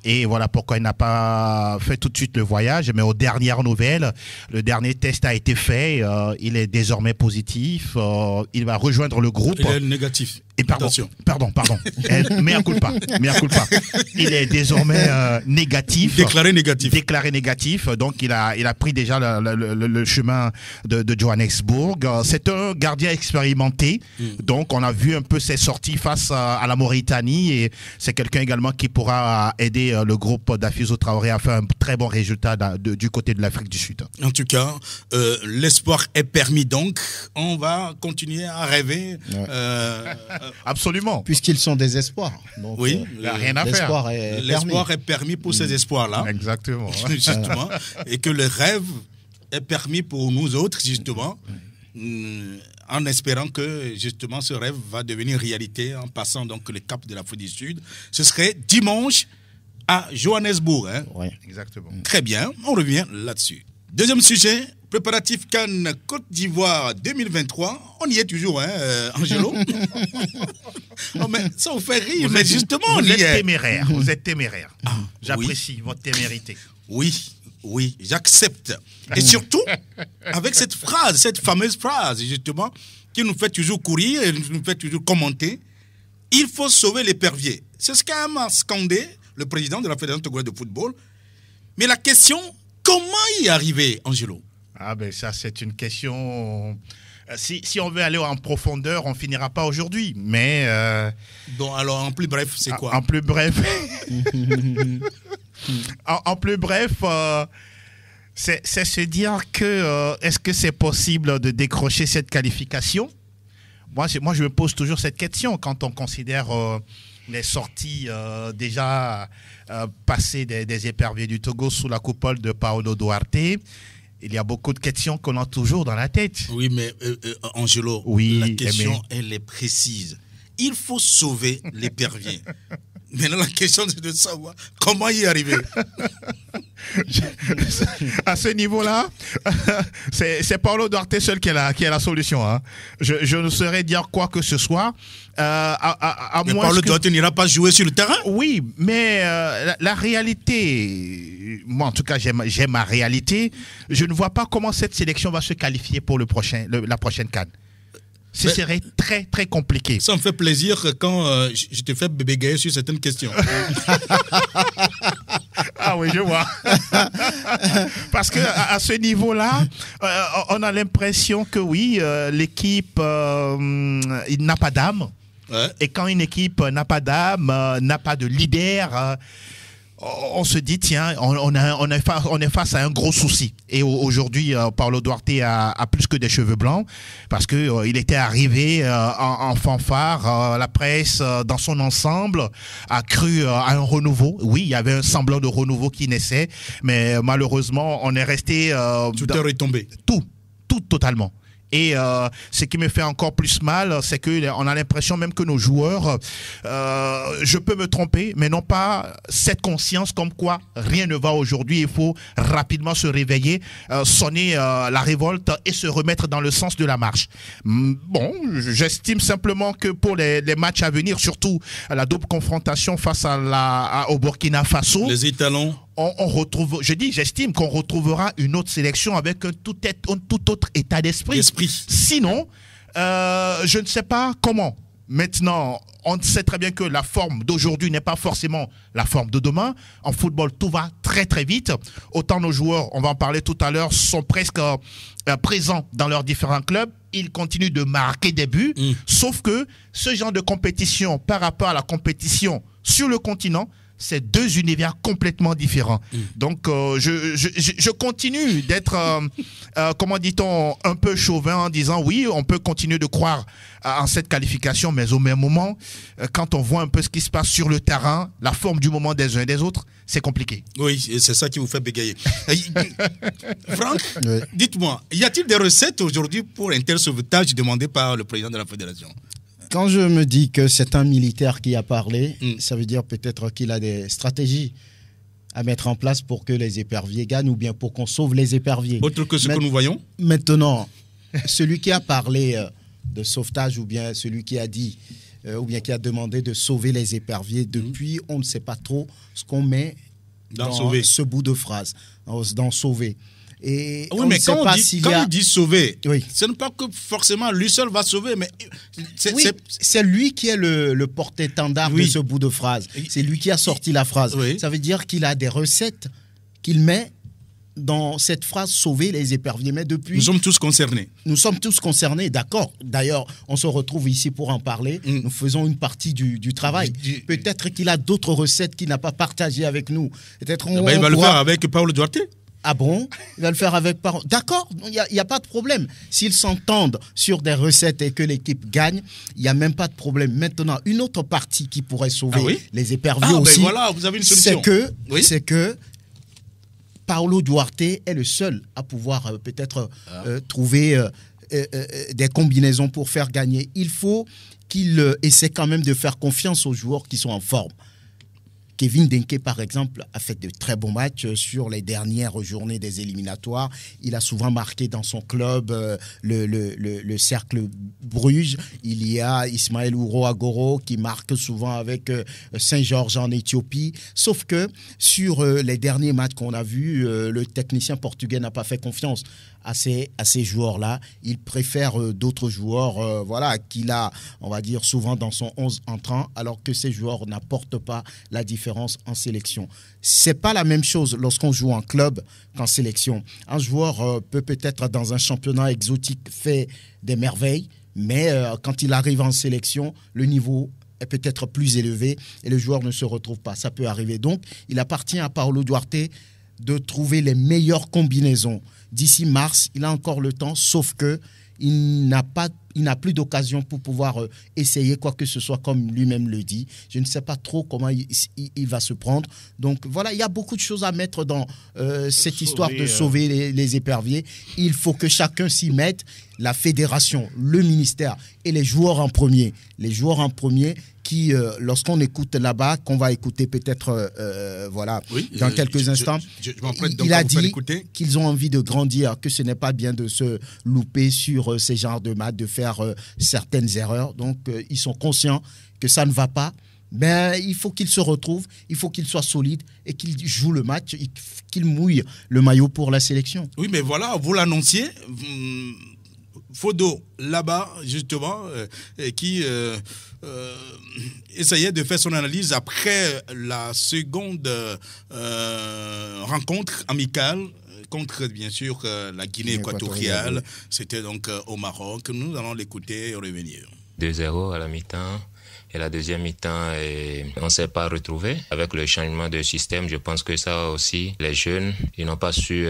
Et voilà pourquoi il n'a pas fait tout de suite le voyage. Mais aux dernières nouvelles, le dernier test a été fait. Il est désormais positif. Il va rejoindre le groupe.
Il est négatif.
Et pardon. Mea culpa. Il est désormais négatif.
Déclaré négatif.
Donc il a pris déjà le chemin de Johannesburg. C'est un gardien expérimenté. Donc on a vu un peu ses sorties face à la Mauritanie et c'est quelqu'un également qui pourra aider le groupe d'Afiso Traoré à faire un très bon résultat du côté de l'Afrique du Sud.
En tout cas, l'espoir est permis donc. On va continuer à rêver.
Absolument.
Puisqu'ils sont des espoirs. Donc,
oui,
il n'y a rien à faire.
L'espoir est permis pour ces espoirs-là.
Exactement.
Justement. Et que le rêve est permis pour nous autres, justement, en espérant que, justement, ce rêve va devenir réalité en passant donc le cap de l'Afrique du Sud. Ce serait dimanche à Johannesburg.
Oui, exactement.
Très bien, on revient là-dessus. Deuxième sujet. Préparatif Cannes Côte d'Ivoire 2023. On y est toujours, Angelo. Oh, mais ça vous fait rire, mais justement,
vous êtes téméraire. Vous êtes téméraire. J'apprécie votre témérité.
Oui, j'accepte. Et surtout, avec cette fameuse phrase, justement, qui nous fait toujours courir et nous fait toujours commenter, il faut sauver l'épervier. C'est ce qu'a scandé le président de la Fédération togolaise de football. Mais la question, comment y arriver, Angelo?
Ah ben ça c'est une question. Si on veut aller en profondeur, on finira pas aujourd'hui. Mais
donc alors en plus bref, c'est quoi?
En plus bref, en plus bref, c'est se dire que est-ce que c'est possible de décrocher cette qualification? Moi je me pose toujours cette question quand on considère les sorties déjà passées des éperviers du Togo sous la coupole de Paulo Duarte. Il y a beaucoup de questions qu'on a toujours dans la tête.
Oui, mais Angelo, la question, elle est précise. Il faut sauver l'épervier. Maintenant, la question, c'est de savoir comment y arriver.
À ce niveau-là, c'est Paulo Duarte seul qui a la solution. Hein. Je ne saurais dire quoi que ce soit.
Mais Paulo Duarte n'ira pas jouer sur le terrain?
Oui, mais la réalité, moi en tout cas j'aime ma réalité, je ne vois pas comment cette sélection va se qualifier pour la prochaine CAN. Ce serait très très compliqué.
Ça me fait plaisir quand je te fais bégayer sur certaines questions.
Ah oui, je vois. Parce que à ce niveau-là, on a l'impression que oui, l'équipe il n'a pas d'âme. Ouais. Et quand une équipe n'a pas d'âme, n'a pas de leader, on se dit tiens, on est face à un gros souci. Et aujourd'hui, Paulo Duarte a plus que des cheveux blancs parce que il était arrivé en fanfare. La presse, dans son ensemble, a cru à un renouveau. Oui, il y avait un semblant de renouveau qui naissait, mais malheureusement, on est resté.
Tout est retombé.
Tout totalement. Et ce qui me fait encore plus mal, c'est qu'on a l'impression même que nos joueurs, je peux me tromper, mais n'ont pas cette conscience comme quoi rien ne va aujourd'hui. Il faut rapidement se réveiller, sonner la révolte et se remettre dans le sens de la marche. Bon, j'estime simplement que pour les matchs à venir, surtout la double confrontation face au Burkina Faso,
les étalons,
j'estime qu'on retrouvera une autre sélection avec un tout autre état d'esprit. Sinon, je ne sais pas comment. Maintenant, on sait très bien que la forme d'aujourd'hui n'est pas forcément la forme de demain. En football, tout va très très vite. Autant nos joueurs, on va en parler tout à l'heure, sont presque présents dans leurs différents clubs. Ils continuent de marquer des buts. Sauf que ce genre de compétition par rapport à la compétition sur le continent, c'est deux univers complètement différents. Donc, je continue d'être, comment dit-on, un peu chauvin en disant oui, on peut continuer de croire en cette qualification, mais au même moment, quand on voit un peu ce qui se passe sur le terrain, la forme du moment des uns et des autres, c'est compliqué.
Oui, et c'est ça qui vous fait bégayer. Franck, dites-moi, y a-t-il des recettes aujourd'hui pour un tel sauvetage demandé par le président de la fédération?
Quand je me dis que c'est un militaire qui a parlé, ça veut dire peut-être qu'il a des stratégies à mettre en place pour que les éperviers gagnent ou bien pour qu'on sauve les éperviers.
Autre que ce que nous voyons?
Maintenant, celui qui a parlé de sauvetage ou bien celui qui a dit ou bien qui a demandé de sauver les éperviers, depuis, on ne sait pas trop ce qu'on met dans ce bout de phrase, dans sauver. Et
oui, mais quand on dit sauver, ce n'est pas que forcément lui seul va sauver, mais
c'est lui qui est le porte-étendard de ce bout de phrase. C'est lui qui a sorti la phrase. Ça veut dire qu'il a des recettes qu'il met dans cette phrase sauver les éperviers. Mais depuis,
nous sommes tous concernés.
Nous sommes tous concernés, d'accord. D'ailleurs, on se retrouve ici pour en parler. Nous faisons une partie du travail. Peut-être qu'il a d'autres recettes qu'il n'a pas partagées avec nous. Peut-être
il va le faire avec Paulo Duarte.
Ah bon? Il va le faire avec Paulo. D'accord, il n'y a pas de problème. S'ils s'entendent sur des recettes et que l'équipe gagne, il n'y a même pas de problème. Maintenant, une autre partie qui pourrait sauver les éperviers aussi,
voilà, vous avez une solution.
C'est que Paulo Duarte est le seul à pouvoir peut-être trouver des combinaisons pour faire gagner. Il faut qu'il essaie quand même de faire confiance aux joueurs qui sont en forme. Kevin Denke, par exemple, a fait de très bons matchs sur les dernières journées des éliminatoires. Il a souvent marqué dans son club le Cercle Bruges. Il y a Ismaël Ouro Agoro qui marque souvent avec Saint-Georges en Éthiopie. Sauf que sur les derniers matchs qu'on a vus, le technicien portugais n'a pas fait confiance à ces joueurs-là. Il préfère d'autres joueurs qu'il a, on va dire, souvent dans son 11 entrant, alors que ces joueurs n'apportent pas la différence en sélection. C'est pas la même chose lorsqu'on joue en club qu'en sélection. Un joueur peut-être dans un championnat exotique fait des merveilles, mais quand il arrive en sélection, le niveau est peut-être plus élevé et le joueur ne se retrouve pas. Ça peut arriver. Donc, il appartient à Paulo Duarte de trouver les meilleures combinaisons. D'ici mars, il a encore le temps, sauf que il n'a plus d'occasion pour pouvoir essayer quoi que ce soit, comme lui-même le dit. Je ne sais pas trop comment il va se prendre. Donc voilà, il y a beaucoup de choses à mettre dans cette histoire de sauver les éperviers. Il faut que chacun s'y mette, la fédération, le ministère et les joueurs en premier. Les joueurs en premier qui, lorsqu'on écoute là-bas, qu'on va écouter peut-être dans quelques instants, il a dit qu'ils ont envie de grandir, que ce n'est pas bien de se louper sur ces genres de matchs, de faire certaines erreurs. Donc, ils sont conscients que ça ne va pas. Mais il faut qu'ils se retrouvent, il faut qu'ils soient solides et qu'ils jouent le match, qu'ils mouillent le maillot pour la sélection.
Oui, mais voilà, vous l'annonciez. Fodo, là-bas, justement, qui essayait de faire son analyse après la seconde rencontre amicale contre, bien sûr, la Guinée équatoriale. C'était donc au Maroc. Nous allons l'écouter et revenir.
2-0 à la mi-temps. Et la deuxième mi-temps, on ne s'est pas retrouvé. Avec le changement de système, je pense que ça aussi, les jeunes, ils n'ont pas su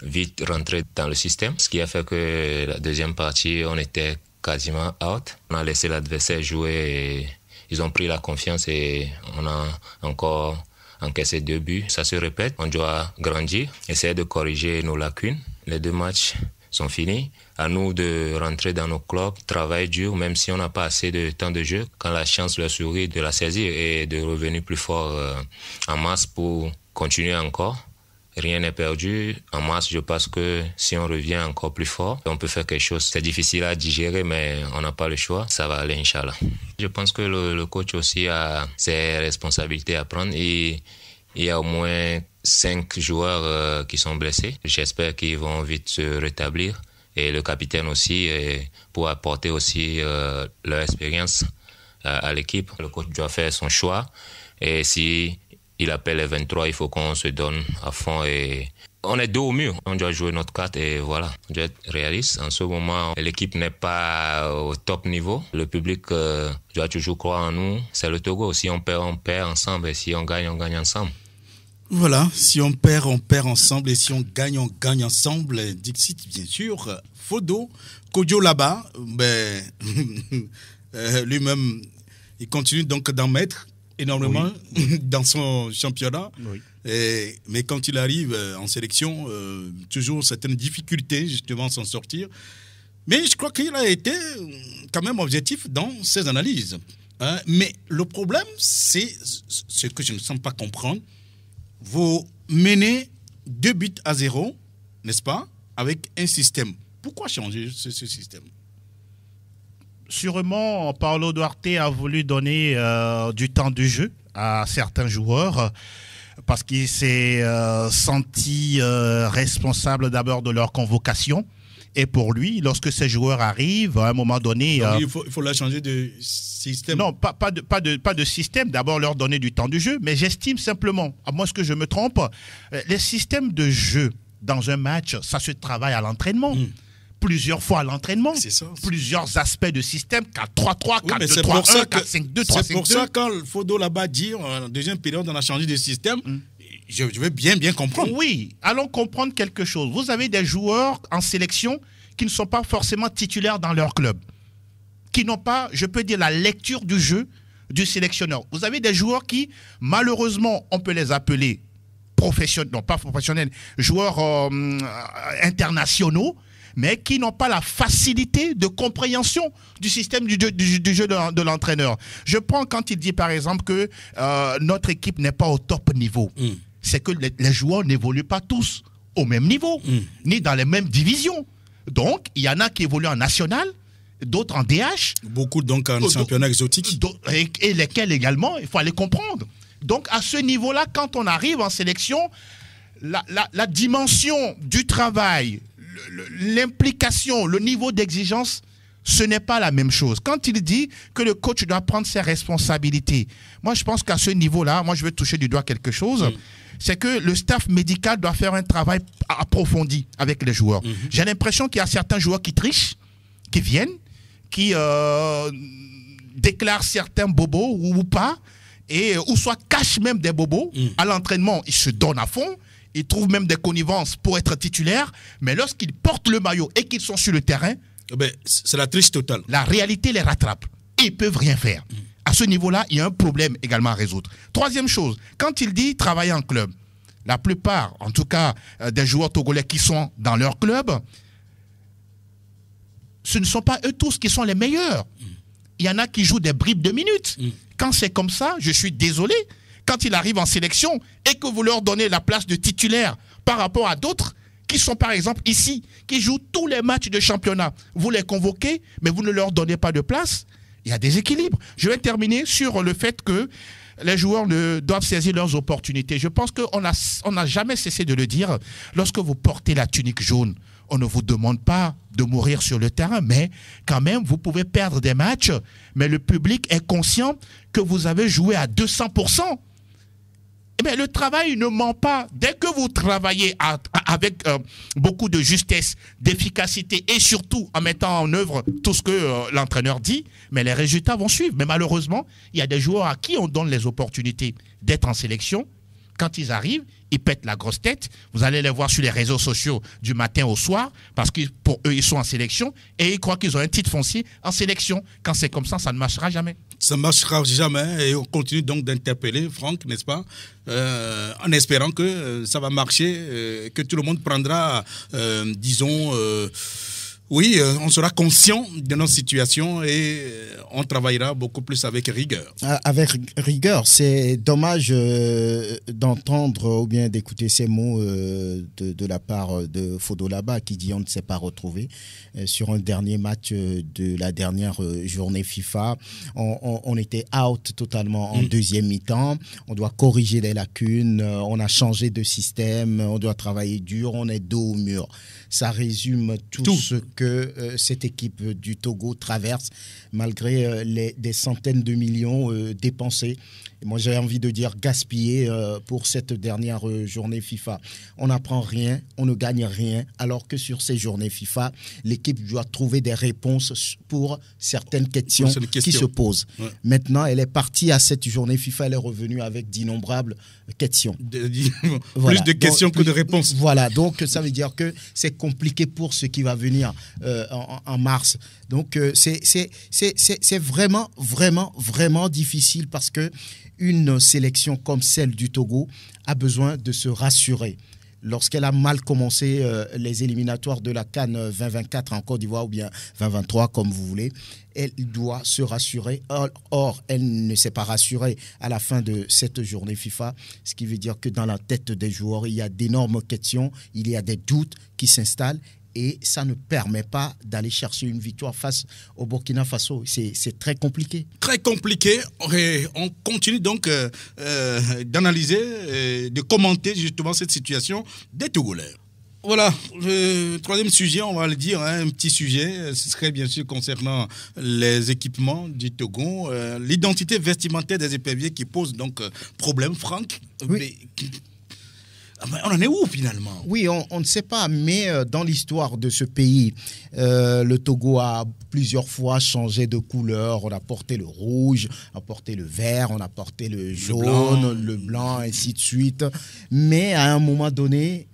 vite rentrer dans le système. Ce qui a fait que la deuxième partie, on était quasiment out. On a laissé l'adversaire jouer et ils ont pris la confiance et on a encore encaissé 2 buts. Ça se répète, on doit grandir, essayer de corriger nos lacunes. Les 2 matchs sont finis. À nous de rentrer dans nos clubs, travailler dur, même si on n'a pas assez de temps de jeu. Quand la chance leur sourit, de la saisir et de revenir plus fort en masse pour continuer encore. Rien n'est perdu. En masse, je pense que si on revient encore plus fort, on peut faire quelque chose. C'est difficile à digérer, mais on n'a pas le choix. Ça va aller, Inch'Allah. Je pense que le coach aussi a ses responsabilités à prendre. Et il y a au moins 5 joueurs qui sont blessés. J'espère qu'ils vont vite se rétablir. Et le capitaine aussi, pour apporter aussi leur expérience à l'équipe. Le coach doit faire son choix. Et si il appelle les 23, il faut qu'on se donne à fond et on est dos au mur. On doit jouer notre carte et voilà, on doit être réaliste. En ce moment, l'équipe n'est pas au top niveau. Le public doit toujours croire en nous. C'est le Togo. Si on perd ensemble et si on gagne ensemble.
Voilà, si on perd ensemble et si on gagne ensemble. Dixit, bien sûr. Fodo, Kodjo là-bas, lui-même, il continue donc d'en mettre énormément dans son championnat. Oui. Mais quand il arrive en sélection, toujours certaines difficultés justement à s'en sortir. Mais je crois qu'il a été quand même objectif dans ses analyses. Mais le problème, c'est ce que je ne sens pas comprendre. Vous menez 2-0, n'est-ce pas, avec un système. Pourquoi changer ce système?
Sûrement, Paulo Duarte a voulu donner du temps de jeu à certains joueurs parce qu'il s'est senti responsable d'abord de leur convocation. Et pour lui, lorsque ces joueurs arrivent, à un moment donné...
il faut leur changer de système.
Non, pas de système. D'abord, leur donner du temps de jeu. Mais j'estime simplement, à moins que je me trompe, les systèmes de jeu dans un match, ça se travaille à l'entraînement. Plusieurs fois à l'entraînement. Plusieurs aspects de système, 4-3-3, 4-2-3-1, 4-5-2, 3-5-2.
C'est pour ça, quand Fodo là-bas dit, en deuxième période, on a changé de système, je veux bien comprendre.
Oui, allons comprendre quelque chose. Vous avez des joueurs en sélection qui ne sont pas forcément titulaires dans leur club, qui n'ont pas, je peux dire, la lecture du jeu du sélectionneur. Vous avez des joueurs qui, malheureusement, on peut les appeler professionnels, non pas professionnels, joueurs internationaux, mais qui n'ont pas la facilité de compréhension du système du jeu de l'entraîneur. Je prends quand il dit, par exemple, que notre équipe n'est pas au top niveau. C'est que les joueurs n'évoluent pas tous au même niveau, ni dans les mêmes divisions. Donc, il y en a qui évoluent en national, d'autres en DH.
Beaucoup donc en championnat exotique.
Et lesquels également, il faut aller comprendre. Donc, à ce niveau-là, quand on arrive en sélection, la dimension du travail, l'implication, le niveau d'exigence, ce n'est pas la même chose. Quand il dit que le coach doit prendre ses responsabilités, moi je pense qu'à ce niveau-là, moi je veux toucher du doigt quelque chose, c'est que le staff médical doit faire un travail approfondi avec les joueurs. J'ai l'impression qu'il y a certains joueurs qui trichent, qui viennent, qui déclarent certains bobos ou pas, ou soit cachent même des bobos. À l'entraînement, ils se donnent à fond. Ils trouvent même des connivences pour être titulaires, mais lorsqu'ils portent le maillot et qu'ils sont sur le terrain,
c'est la triche totale.
La réalité les rattrape et ils ne peuvent rien faire. À ce niveau-là, il y a un problème également à résoudre. Troisième chose, quand il dit travailler en club, la plupart, en tout cas, des joueurs togolais qui sont dans leur club, ce ne sont pas eux tous qui sont les meilleurs. Il y en a qui jouent des bribes de minutes. Quand c'est comme ça, je suis désolé. Quand il arrive en sélection et que vous leur donnez la place de titulaire par rapport à d'autres qui sont par exemple ici, qui jouent tous les matchs de championnat, vous les convoquez, mais vous ne leur donnez pas de place, il y a des équilibres. Je vais terminer sur le fait que les joueurs doivent saisir leurs opportunités. Je pense qu'on n'a jamais cessé de le dire. Lorsque vous portez la tunique jaune, on ne vous demande pas de mourir sur le terrain, mais quand même, vous pouvez perdre des matchs, mais le public est conscient que vous avez joué à 200%. Mais le travail ne ment pas. Dès que vous travaillez avec beaucoup de justesse, d'efficacité et surtout en mettant en œuvre tout ce que l'entraîneur dit, mais les résultats vont suivre. Mais malheureusement, il y a des joueurs à qui on donne les opportunités d'être en sélection. Quand ils arrivent, ils pètent la grosse tête. Vous allez les voir sur les réseaux sociaux du matin au soir parce que pour eux, ils sont en sélection et ils croient qu'ils ont un titre foncier en sélection. Quand c'est comme ça ne marchera jamais.
Ça ne marchera jamais et on continue donc d'interpeller Franck, n'est-ce pas, en espérant que ça va marcher, que tout le monde prendra, disons, on sera conscient de notre situation et on travaillera beaucoup plus avec rigueur.
Avec rigueur, c'est dommage d'entendre ou bien d'écouter ces mots de la part de Fodo là-bas qui dit on ne s'est pas retrouvé sur un dernier match de la dernière journée FIFA. On était out totalement en deuxième mi-temps. On doit corriger les lacunes. On a changé de système. On doit travailler dur. On est dos au mur. Ça résume tout ce que cette équipe du Togo traverse malgré des centaines de millions dépensés. et moi j'ai envie de dire gaspillé pour cette dernière journée FIFA. On n'apprend rien, on ne gagne rien, alors que sur ces journées FIFA, l'équipe doit trouver des réponses pour certaines questions qui se posent. Ouais. Maintenant, elle est partie à cette journée FIFA, elle est revenue avec d'innombrables questions.
Plus de questions que de réponses.
Voilà, donc ça veut dire que c'est compliqué pour ce qui va venir en mars. Donc c'est vraiment, vraiment, vraiment difficile parce que une sélection comme celle du Togo a besoin de se rassurer. Lorsqu'elle a mal commencé les éliminatoires de la CAN 2024 en Côte d'Ivoire ou bien 2023 comme vous voulez, elle doit se rassurer. Or, elle ne s'est pas rassurée à la fin de cette journée FIFA, ce qui veut dire que dans la tête des joueurs, il y a d'énormes questions, il y a des doutes qui s'installent et ça ne permet pas d'aller chercher une victoire face au Burkina Faso. C'est très compliqué.
Très compliqué. On continue donc d'analyser, de commenter justement cette situation des Togolais. Voilà, le troisième sujet, on va le dire, un petit sujet, ce serait bien sûr concernant les équipements du Togo, l'identité vestimentaire des éperviers qui pose donc problème, Franck.
Oui.
On en est où finalement?
Oui, on ne sait pas, mais dans l'histoire de ce pays, le Togo a plusieurs fois changé de couleur. On a porté le rouge, on a porté le vert, on a porté le jaune, le blanc, ainsi de suite. Mais à un moment donné...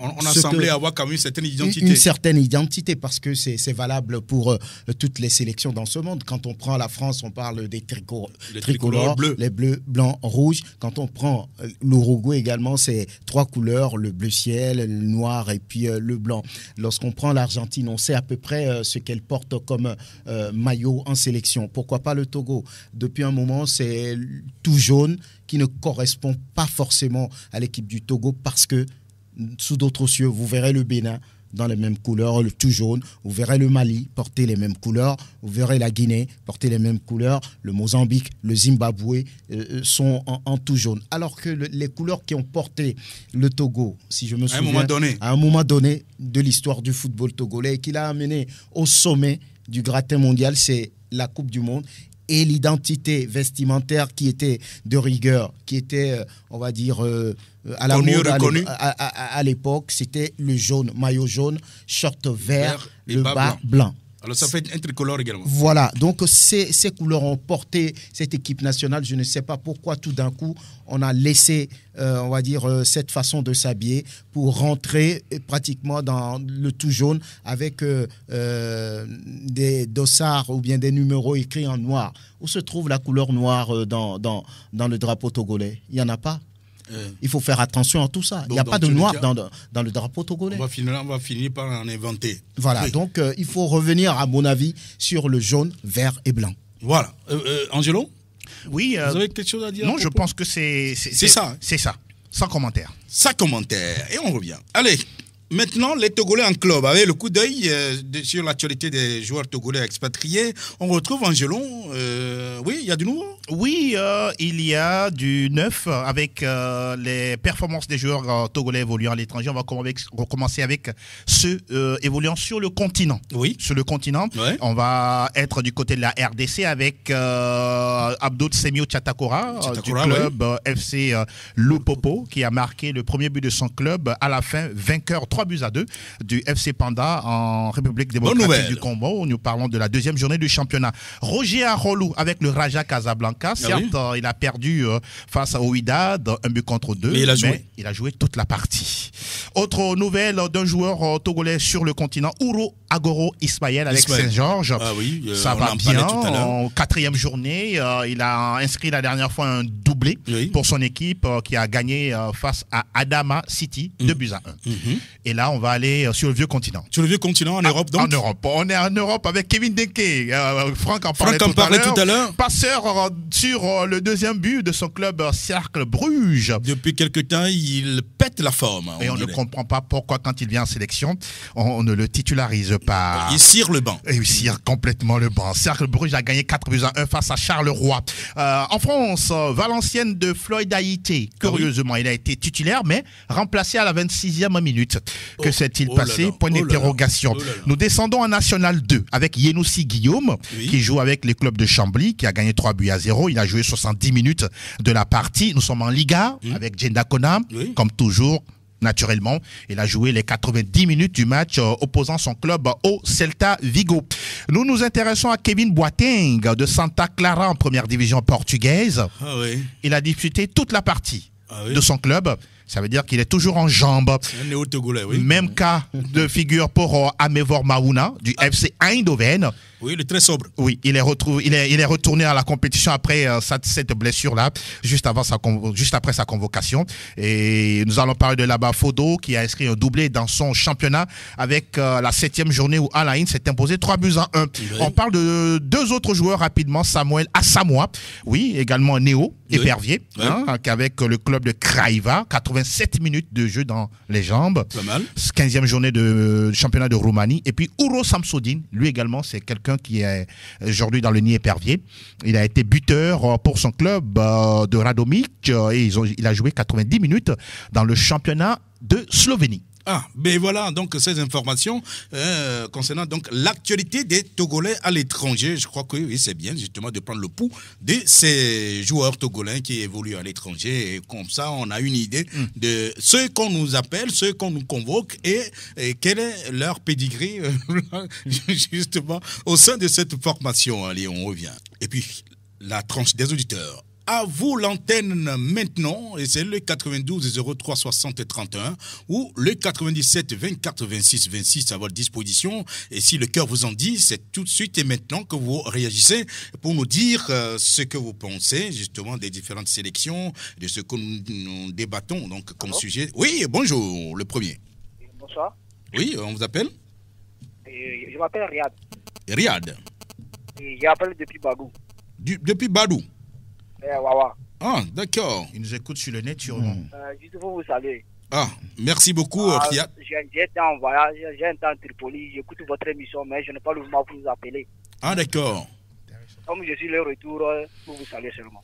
on a semblé avoir quand même une certaine identité.
Une certaine identité, parce que c'est valable pour toutes les sélections dans ce monde. Quand on prend la France, on parle des tricolores,
bleus.
Les bleus, blancs, rouges. Quand on prend l'Uruguay également, c'est 3 couleurs, le bleu ciel, le noir et puis le blanc. Lorsqu'on prend l'Argentine, on sait à peu près ce qu'elle porte comme maillot en sélection. Pourquoi pas le Togo? Depuis un moment, c'est tout jaune qui ne correspond pas forcément à l'équipe du Togo parce que sous d'autres cieux, vous verrez le Bénin dans les mêmes couleurs, le tout jaune. Vous verrez le Mali porter les mêmes couleurs. Vous verrez la Guinée porter les mêmes couleurs. Le Mozambique, le Zimbabwe sont en tout jaune. Alors que les couleurs qui ont porté le Togo, si je me souviens, à un moment donné de l'histoire du football togolais et qui l'a amené au sommet du gratin mondial, c'est la Coupe du Monde. Et l'identité vestimentaire qui était de rigueur, qui était, on va dire, à la mode à l'époque, c'était le jaune, maillot jaune, short vert, le bas blanc.
Alors ça fait un tricolore également.
Voilà, donc ces couleurs ont porté cette équipe nationale. Je ne sais pas pourquoi tout d'un coup on a laissé, on va dire, cette façon de s'habiller pour rentrer pratiquement dans le tout jaune avec des dossards ou bien des numéros écrits en noir. Où se trouve la couleur noire dans le drapeau togolais? Il n'y en a pas. Il faut faire attention à tout ça. Il n'y a pas de noir dans le drapeau togolais.
On va finir par en inventer.
Voilà, oui. Donc il faut revenir, à mon avis, sur le jaune, vert et blanc.
Voilà. Angelo?
Oui.
Vous avez quelque chose à dire?
Non, je pense que c'est ça. C'est ça. Sans commentaire.
Sans commentaire. Et on revient. Allez. Maintenant, les Togolais en club, avec le coup d'œil sur l'actualité des joueurs togolais expatriés, on retrouve Angelon. Oui, il y a du nouveau?
Oui, il y a du neuf avec les performances des joueurs togolais évoluant à l'étranger. On va recommencer avec ceux évoluant sur le continent.
Oui.
Sur le continent, ouais. On va être du côté de la RDC avec Abdou Semio Tchatakora du club FC Lupopo qui a marqué le premier but de son club à la fin, vainqueur 3-2 du FC Panda en République démocratique du Congo. Nous parlons de la deuxième journée du championnat. Roger Arolou avec le Raja Casablanca. Certes, il a perdu face à Ouidad, 1-2. Mais il a joué toute la partie. Autre nouvelle d'un joueur togolais sur le continent, Ouro Agoro Ismaël avec Saint-Georges.
Ah oui,
ça va bien. En quatrième journée, il a inscrit la dernière fois un doublé pour son équipe qui a gagné face à Adama City 2-1. Et là, on va aller sur le vieux continent.
Sur le vieux continent, en Europe donc?
En Europe. On est en Europe avec Kevin Denke. Franck en parlait tout à l'heure. Passeur sur le deuxième but de son club Cercle Bruges.
Depuis quelque temps, il pète pète la forme.
Et on ne comprend pas pourquoi, quand il vient en sélection, on ne le titularise pas.
Il cire le banc.
Et il cire complètement le banc. Cercle Bruges a gagné 4-1 face à Charleroi. En France, Valenciennes de Floyd Haïté, curieusement, il a été titulaire, mais remplacé à la 26e minute. Que s'est-il passé? Point d'interrogation. Nous descendons en National 2 avec Yenoussi Guillaume, qui joue avec les clubs de Chambly, qui a gagné 3-0. Il a joué 70 minutes de la partie. Nous sommes en Liga avec Djenda Kona, comme toujours. Naturellement, il a joué les 90 minutes du match opposant son club au Celta Vigo. Nous nous intéressons à Kevin Boateng de Santa Clara en première division portugaise. Il a disputé toute la partie de son club. Ça veut dire qu'il est toujours en jambes.
C'est un néo-togolais,
Même cas de figure pour Amevor Maouna du FC Eindhoven.
Oui, il est très sobre.
Oui, il est retourné à la compétition après cette blessure-là, juste après sa convocation. Et nous allons parler de Laba Fodo qui a inscrit un doublé dans son championnat avec la 7e journée où Alain s'est imposé 3-1. On parle de 2 autres joueurs rapidement, Samuel Asamoah, également Néo, épervier, avec le club de Craiova, 87 minutes de jeu dans les jambes.
Pas mal.
15e journée de championnat de Roumanie. Et puis Ouro Samsodine, lui également, c'est quelqu'un qui est aujourd'hui dans le nid épervier. Il a été buteur pour son club de Radomic et il a joué 90 minutes dans le championnat de Slovénie.
Ben voilà, donc ces informations concernant donc l'actualité des Togolais à l'étranger. Je crois que oui, c'est bien justement de prendre le pouls de ces joueurs togolais qui évoluent à l'étranger. Et comme ça, on a une idée de ceux qu'on nous appelle, ceux qu'on nous convoque et quel est leur pedigree justement au sein de cette formation. Allez, on revient. Et puis, la tranche des auditeurs. À vous l'antenne maintenant, et c'est le 92 03 60 31 ou le 97 24 26 26 à votre disposition. Et si le cœur vous en dit, c'est tout de suite et maintenant que vous réagissez pour nous dire ce que vous pensez justement des différentes sélections, de ce que nous débattons donc comme sujet. Oui, bonjour, le premier.
Bonsoir.
Oui, on vous appelle?
Je m'appelle Riyad.
Riyad.
J'appelle depuis Badou.
Depuis Badou.
Wawa.
D'accord.
Il nous écoute sur le net, sûrement.
Juste pour vous saluer.
Merci beaucoup, Riyad.
J'ai été en voyage, j'ai été en Tripoli, j'écoute votre émission, mais je n'ai pas le moment pour vous appeler.
D'accord.
Comme je suis le retour, pour vous saluer seulement.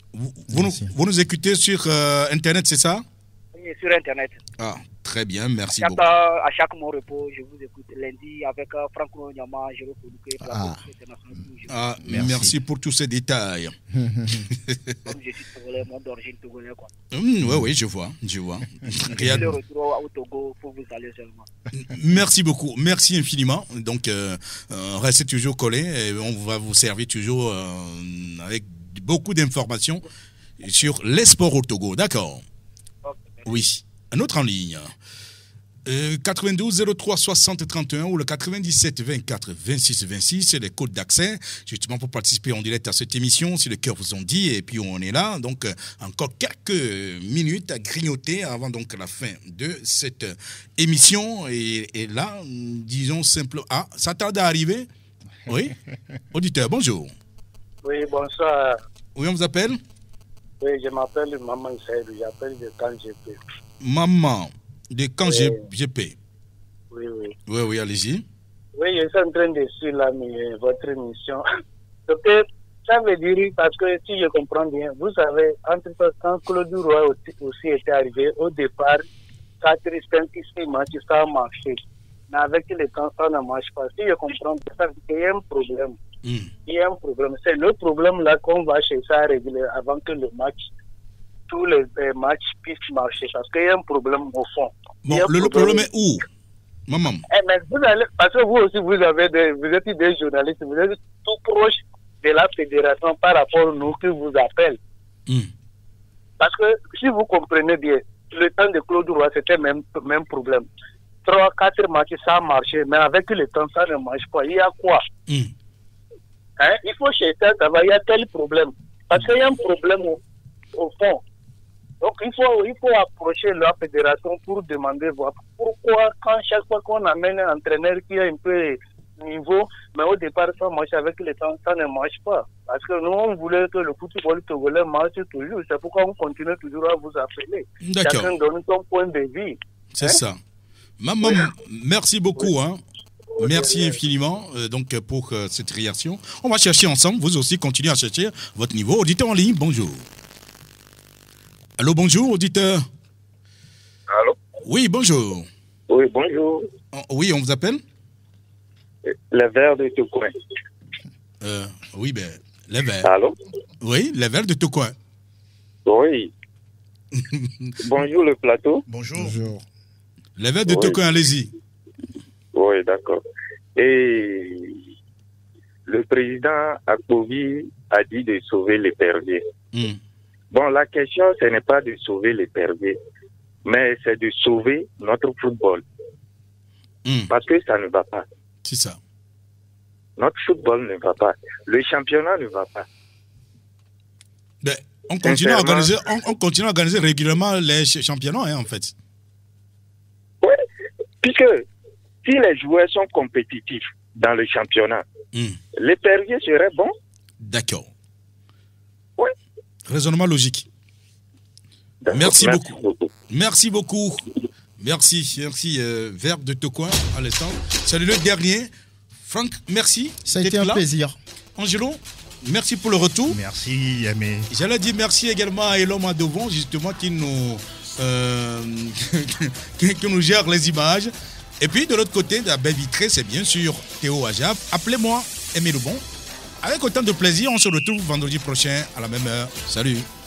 Vous nous écoutez sur Internet, c'est ça?
Oui, sur Internet.
Très bien, merci beaucoup.
À chaque mon repos, je vous écoute lundi avec Franco Nyama, Jérôme International.
Merci pour tous ces détails.
Comme je suis togolais, moi d'origine togolais, quoi.
Oui, je vois.
Riyad. Le retour au Togo pour vous saluer seulement.
Merci beaucoup, merci infiniment. Donc, restez toujours collés et on va vous servir toujours avec beaucoup d'informations sur les sports au Togo. D'accord? Oui. Un autre en ligne. 92 03 60 31 ou le 97 24 26 26, c'est les codes d'accès, justement pour participer en direct à cette émission, si le cœur vous en dit, et puis on est là, donc encore quelques minutes à grignoter avant donc la fin de cette émission, et là, disons simplement, ça tarde à arriver? Oui? Auditeur, bonjour.
Oui, bonsoir.
Oui, on vous appelle?
Oui, je m'appelle Maman Saïdou, j'appelle de KGP.
Maman de KGP.
Oui,
allez-y.
Oui, je suis en train de suivre votre émission. Donc, ça veut dire, parce que si je comprends bien, vous savez, quand Claude Roy aussi était arrivé, au départ, 4 5 matchs, ça a marché. Mais avec le temps, ça ne marche pas. Si je comprends bien, ça veut dire qu'il y a un problème. Il y a un problème. C'est le problème là qu'on va chercher à régler avant que le match, tous les matchs puissent marcher. Parce qu'il y a un problème au fond.
Bon, le problème est où, maman?
Mais vous allez, parce que vous aussi, vous êtes des journalistes, vous êtes tout proche de la fédération par rapport à nous qui vous appellent. Parce que si vous comprenez bien, le temps de Claude Roy, c'était même problème. 3, 4 matchs, ça a marché, mais avec le temps, ça ne marche pas. Il y a quoi? Il faut chercher à savoir, il y a tel problème. Parce qu'il y a un problème au fond. Donc, il faut approcher la fédération pour demander voir pourquoi, quand chaque fois qu'on amène un entraîneur qui est un peu niveau, mais au départ, ça marche avec le temps, ça ne marche pas. Parce que nous, on voulait que le football togolais marche toujours. C'est pourquoi on continue toujours à vous appeler.
D'accord.
Chacun donne son point de vue.
C'est ça. Maman, merci beaucoup. Hein. Merci infiniment donc pour cette réaction. On va chercher ensemble. Vous aussi, continuez à chercher votre niveau. Auditeur en ligne, bonjour. Allô, bonjour, auditeur.
Allô?
Oui, bonjour.
Oui, bonjour.
Oui, on vous appelle?
Les Verts de Tocoin.
Oui, ben, les Verts.
Allô?
Oui, les Verts de Tocoin.
Oui. Bonjour le plateau.
Bonjour.
Bonjour.
Les Verts de Tocoin, allez-y.
Oui, d'accord. Et le président Akpovi a dit de sauver les perviers. Bon, la question, ce n'est pas de sauver les perviers, mais c'est de sauver notre football. Parce que ça ne va pas.
C'est ça.
Notre football ne va pas. Le championnat ne va pas.
Ben, on continue à organiser régulièrement les championnats, hein, en fait.
Oui, puisque si les joueurs sont compétitifs dans le championnat, les perviers seraient bons.
D'accord.
Oui.
Raisonnement logique. Merci beaucoup. Merci beaucoup. Merci, Vert de Tocoin à l'instant. C'est le dernier. Franck, merci.
Ça a été un plaisir.
Angelo, merci pour le retour.
Merci, Aimé.
J'allais dire merci également à Elom Adovon, justement, qui nous gère les images. Et puis, de l'autre côté, de la baie vitrée, c'est bien sûr Théo Ajab. Appelez-moi Aimé Lebon. Avec autant de plaisir, on se retrouve vendredi prochain à la même heure. Salut.